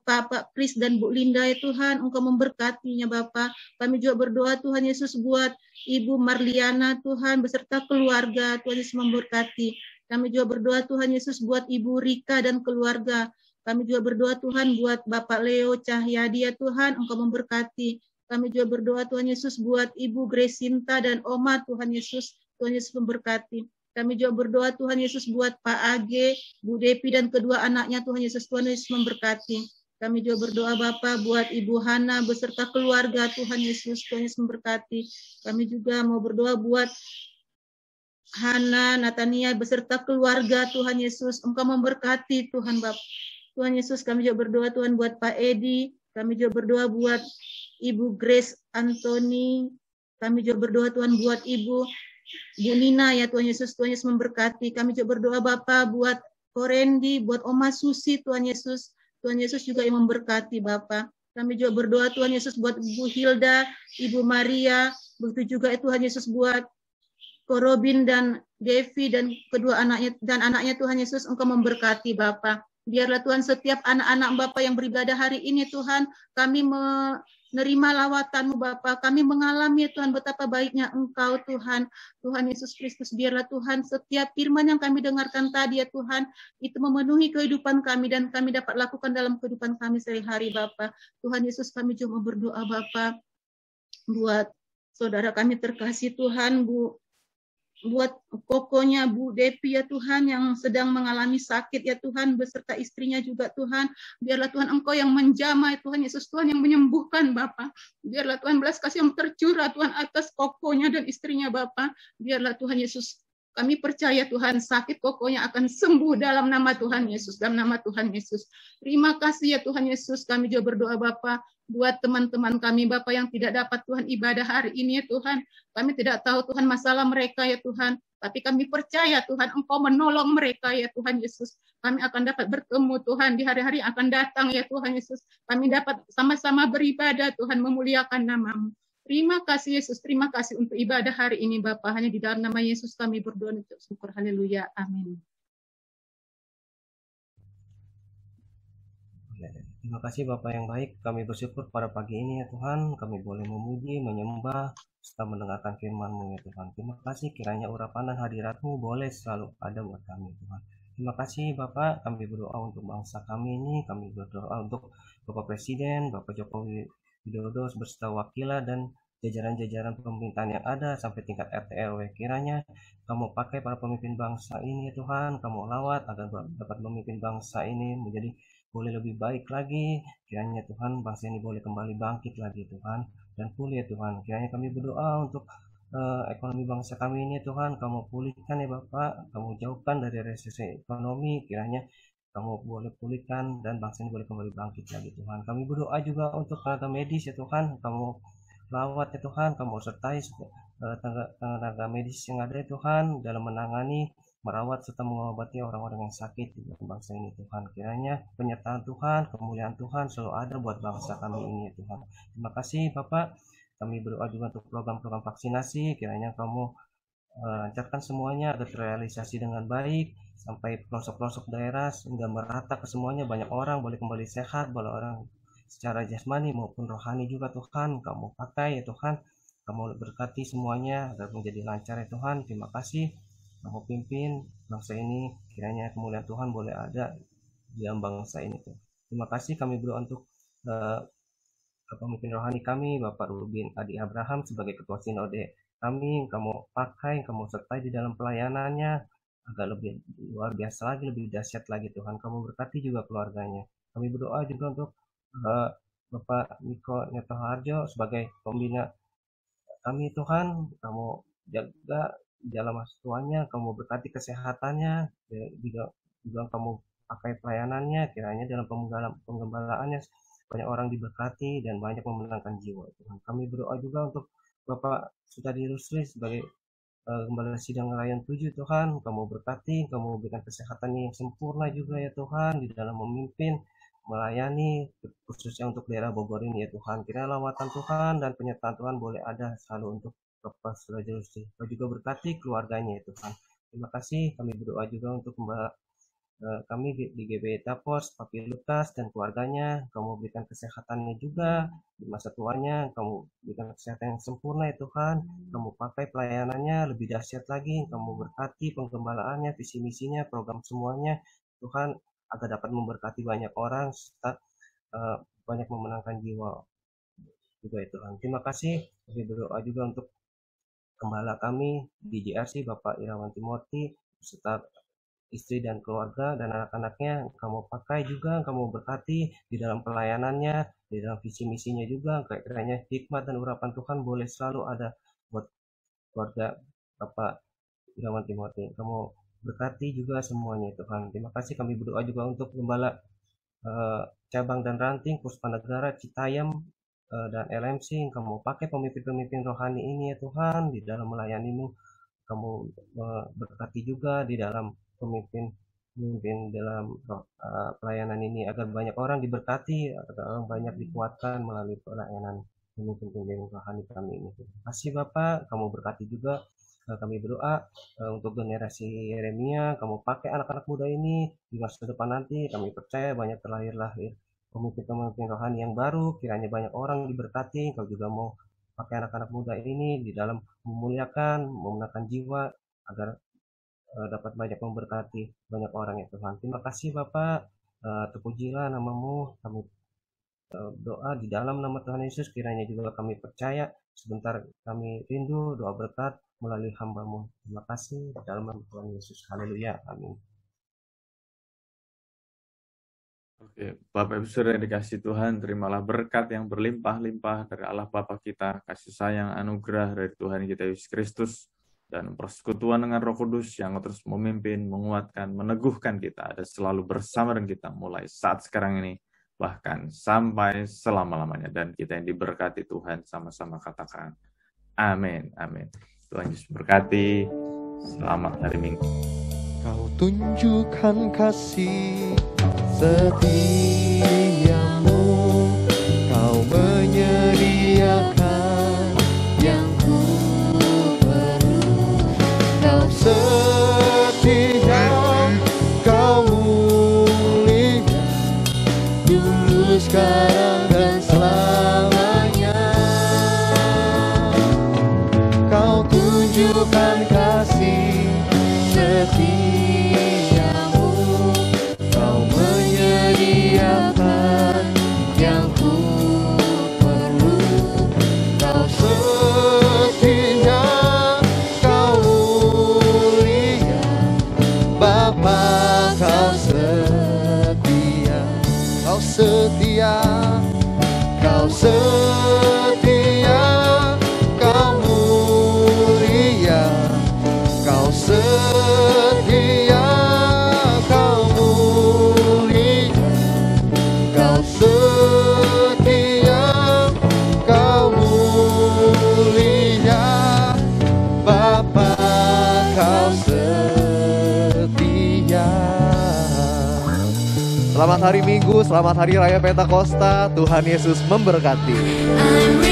Pak Pris dan Bu Linda ya Tuhan, Engkau memberkatinya Bapa. Kami juga berdoa Tuhan Yesus buat Ibu Marliana Tuhan beserta keluarga, Tuhan Yesus memberkati. Kami juga berdoa Tuhan Yesus buat Ibu Rika dan keluarga. Kami juga berdoa Tuhan buat Bapak Leo Cahyadi ya Tuhan, Engkau memberkati. Kami juga berdoa Tuhan Yesus buat Ibu Gresinta dan Oma Tuhan Yesus memberkati. Kami juga berdoa Tuhan Yesus buat Pak Age, Bu Depi dan kedua anaknya Tuhan Yesus memberkati. Kami juga berdoa Bapa buat Ibu Hana beserta keluarga Tuhan Yesus memberkati. Kami juga mau berdoa buat Hana, Natania beserta keluarga Tuhan Yesus, Engkau memberkati Tuhan Bapa. Tuhan Yesus, kami juga berdoa Tuhan buat Pak Edi, kami juga berdoa buat Ibu Grace Anthony, kami juga berdoa Tuhan buat Ibu Nina ya Tuhan Yesus memberkati. Kami juga berdoa Bapa buat Korendi, buat Oma Susi Tuhan Yesus juga yang memberkati Bapa. Kami juga berdoa Tuhan Yesus buat Ibu Hilda, Ibu Maria, begitu juga Tuhan Yesus buat Korobin dan Devi dan kedua anaknya Tuhan Yesus, Engkau memberkati Bapa. Biarlah Tuhan setiap anak-anak Bapa yang beribadah hari ini Tuhan, kami Nerima lawatan-Mu Bapa. Kami mengalami ya Tuhan betapa baiknya Engkau Tuhan. Tuhan Yesus Kristus, biarlah Tuhan setiap firman yang kami dengarkan tadi ya Tuhan, itu memenuhi kehidupan kami dan kami dapat lakukan dalam kehidupan kami sehari-hari Bapa. Tuhan Yesus, kami cuma berdoa Bapa buat saudara kami terkasih Tuhan, buat kokonya Bu Depi ya Tuhan yang sedang mengalami sakit ya Tuhan, beserta istrinya juga Tuhan. Biarlah Tuhan Engkau yang menjamah Tuhan Yesus, Tuhan yang menyembuhkan Bapa. Biarlah Tuhan belas kasih yang tercurah Tuhan atas kokonya dan istrinya Bapa. Biarlah Tuhan Yesus, kami percaya Tuhan sakit kokonya akan sembuh dalam nama Tuhan Yesus, dalam nama Tuhan Yesus. Terima kasih ya Tuhan Yesus, kami juga berdoa Bapa buat teman-teman kami Bapa yang tidak dapat Tuhan ibadah hari ini ya Tuhan. Kami tidak tahu Tuhan masalah mereka ya Tuhan, tapi kami percaya Tuhan Engkau menolong mereka ya Tuhan Yesus. Kami akan dapat bertemu Tuhan di hari-hari yang akan datang ya Tuhan Yesus. Kami dapat sama-sama beribadah Tuhan, memuliakan nama-Mu. Terima kasih Yesus, terima kasih untuk ibadah hari ini Bapa. Hanya di dalam nama Yesus kami berdoa untuk syukur. Haleluya. Amin. Terima kasih Bapak yang baik, kami bersyukur pada pagi ini ya Tuhan, kami boleh memuji, menyembah, serta mendengarkan firman-Mu ya Tuhan. Terima kasih kiranya urapan dan hadirat-Mu boleh selalu ada buat kami Tuhan. Terima kasih Bapak, kami berdoa untuk bangsa kami ini, kami berdoa untuk Bapak Presiden, Bapak Jokowi Widodo beserta wakilnya dan jajaran-jajaran pemerintahan yang ada sampai tingkat RT RW. Kiranya kamu pakai para pemimpin bangsa ini ya Tuhan, kamu lawat agar dapat memimpin bangsa ini menjadi boleh lebih baik lagi. Kiranya Tuhan bangsa ini boleh kembali bangkit lagi Tuhan dan pulih ya Tuhan. Kiranya kami berdoa untuk ekonomi bangsa kami ini Tuhan, kamu pulihkan ya Bapak, kamu jauhkan dari resesi ekonomi. Kiranya kamu boleh pulihkan dan bangsa ini boleh kembali bangkit lagi Tuhan. Kami berdoa juga untuk tenaga medis ya Tuhan, kamu lawat ya Tuhan, kamu sertai tenaga medis yang ada ya Tuhan dalam menangani, merawat serta mengobati orang-orang yang sakit di bangsa ini Tuhan. Kiranya penyertaan Tuhan, kemuliaan Tuhan selalu ada buat bangsa kami ini ya Tuhan. Terima kasih Bapak. Kami berdoa juga untuk program-program vaksinasi. Kiranya kamu lancarkan semuanya agar terrealisasi dengan baik sampai pelosok-pelosok daerah sehingga merata ke semuanya, banyak orang boleh kembali sehat, boleh orang secara jasmani maupun rohani juga Tuhan. Kamu pakai ya Tuhan, kamu berkati semuanya agar menjadi lancar ya Tuhan. Terima kasih kamu pimpin bangsa ini, kiranya kemuliaan Tuhan boleh ada di dalam bangsa ini tuh. Terima kasih, kami berdoa untuk pemimpin rohani kami, Bapak Rubin Adi Abraham sebagai ketua sinode kami, kamu pakai, kamu sertai di dalam pelayanannya agar lebih luar biasa lagi, lebih dahsyat lagi Tuhan. Kamu berkati juga keluarganya. Kami berdoa juga untuk Bapak Niko Netoharjo sebagai pembina kami Tuhan, kamu jaga dalam masa tuanya, kamu berkati kesehatannya, juga kamu pakai pelayanannya, kiranya dalam penggembalaannya banyak orang diberkati dan banyak memenangkan jiwa Tuhan. Kami berdoa juga untuk Bapak Sutadi Rusli sebagai Gembala Sidang Layan 7 Tuhan, kamu berkati, kamu berikan kesehatan yang sempurna juga ya Tuhan di dalam memimpin, melayani khususnya untuk daerah Bogor ini ya Tuhan. Kiranya lawatan Tuhan dan penyertaan Tuhan boleh ada selalu untuk Bapak Sutadi Rusli. Kau juga berkati keluarganya ya Tuhan. Terima kasih, kami berdoa juga untuk kami di GBI Tapos, Papi Lukas dan keluarganya, kamu berikan kesehatannya juga di masa tuanya, kamu berikan kesehatan yang sempurna ya Tuhan, kamu pakai pelayanannya lebih dahsyat lagi, kamu berkati penggembalaannya, visi misinya, program semuanya Tuhan, agar dapat memberkati banyak orang serta banyak memenangkan jiwa juga ya Tuhan. Terima kasih, kami berdoa juga untuk gembala kami di JRC Bapak Irawan Timothy serta istri dan keluarga dan anak-anaknya, kamu pakai juga, kamu berkati di dalam pelayanannya, di dalam visi misinya juga, kiranya hikmat dan urapan Tuhan boleh selalu ada buat keluarga Bapak Irawan Timothy. Kamu berkati juga semuanya Tuhan. Terima kasih, kami berdoa juga untuk gembala cabang dan ranting Puspanegara Citayam dan LMC, kamu pakai pemimpin-pemimpin rohani ini ya Tuhan di dalam melayani-Mu, kamu berkati juga di dalam pemimpin dalam pelayanan ini agar banyak orang diberkati, agar orang banyak dikuatkan melalui pelayanan pemimpin rohani kami ini. Terima kasih Bapak, kamu berkati juga. Kami berdoa untuk generasi Yeremia, kamu pakai anak-anak muda ini di masa depan nanti, kami percaya banyak terlahir pemimpin-pemimpin rohani yang baru, kiranya banyak orang diberkati. Kau juga mau pakai anak-anak muda ini di dalam memuliakan, memenangkan jiwa, agar dapat banyak memberkati banyak orang ya Tuhan. Terima kasih Bapak, terpujilah namamu. Kami doa di dalam nama Tuhan Yesus, kiranya juga kami percaya sebentar kami rindu doa berkat melalui hamba-Mu. Terima kasih di dalam nama Tuhan Yesus. Haleluya. Amin. Oke, Bapak Ibu Saudara yang dikasih Tuhan, terimalah berkat yang berlimpah-limpah dari Allah Bapa kita, kasih sayang anugerah dari Tuhan kita Yesus Kristus, dan persekutuan dengan Roh Kudus yang terus memimpin, menguatkan, meneguhkan kita, ada selalu bersama dengan kita mulai saat sekarang ini, bahkan sampai selama-lamanya. Dan kita yang diberkati Tuhan, sama-sama katakan amin, amin. Tuhan Yesus berkati. Selamat hari Minggu. Kau tunjukkan kasih setiamu, Kau menyediakan yang ku perlu. Kau setia, Kau mulia, dulu, sekarang, dan selamanya. Kau tunjukkan kasih setiamu, Kau menyediakan yang ku perlu. Kau setia, Kau mulia, Bapa, Kau setia, Kau setia, Kau setia, Kau mulia, Kau setia, Kau mulia, Kau setia, Kau mulia, Bapa, Kau setia. Selamat hari Minggu, selamat hari Raya Pentakosta. Tuhan Yesus memberkati. I'm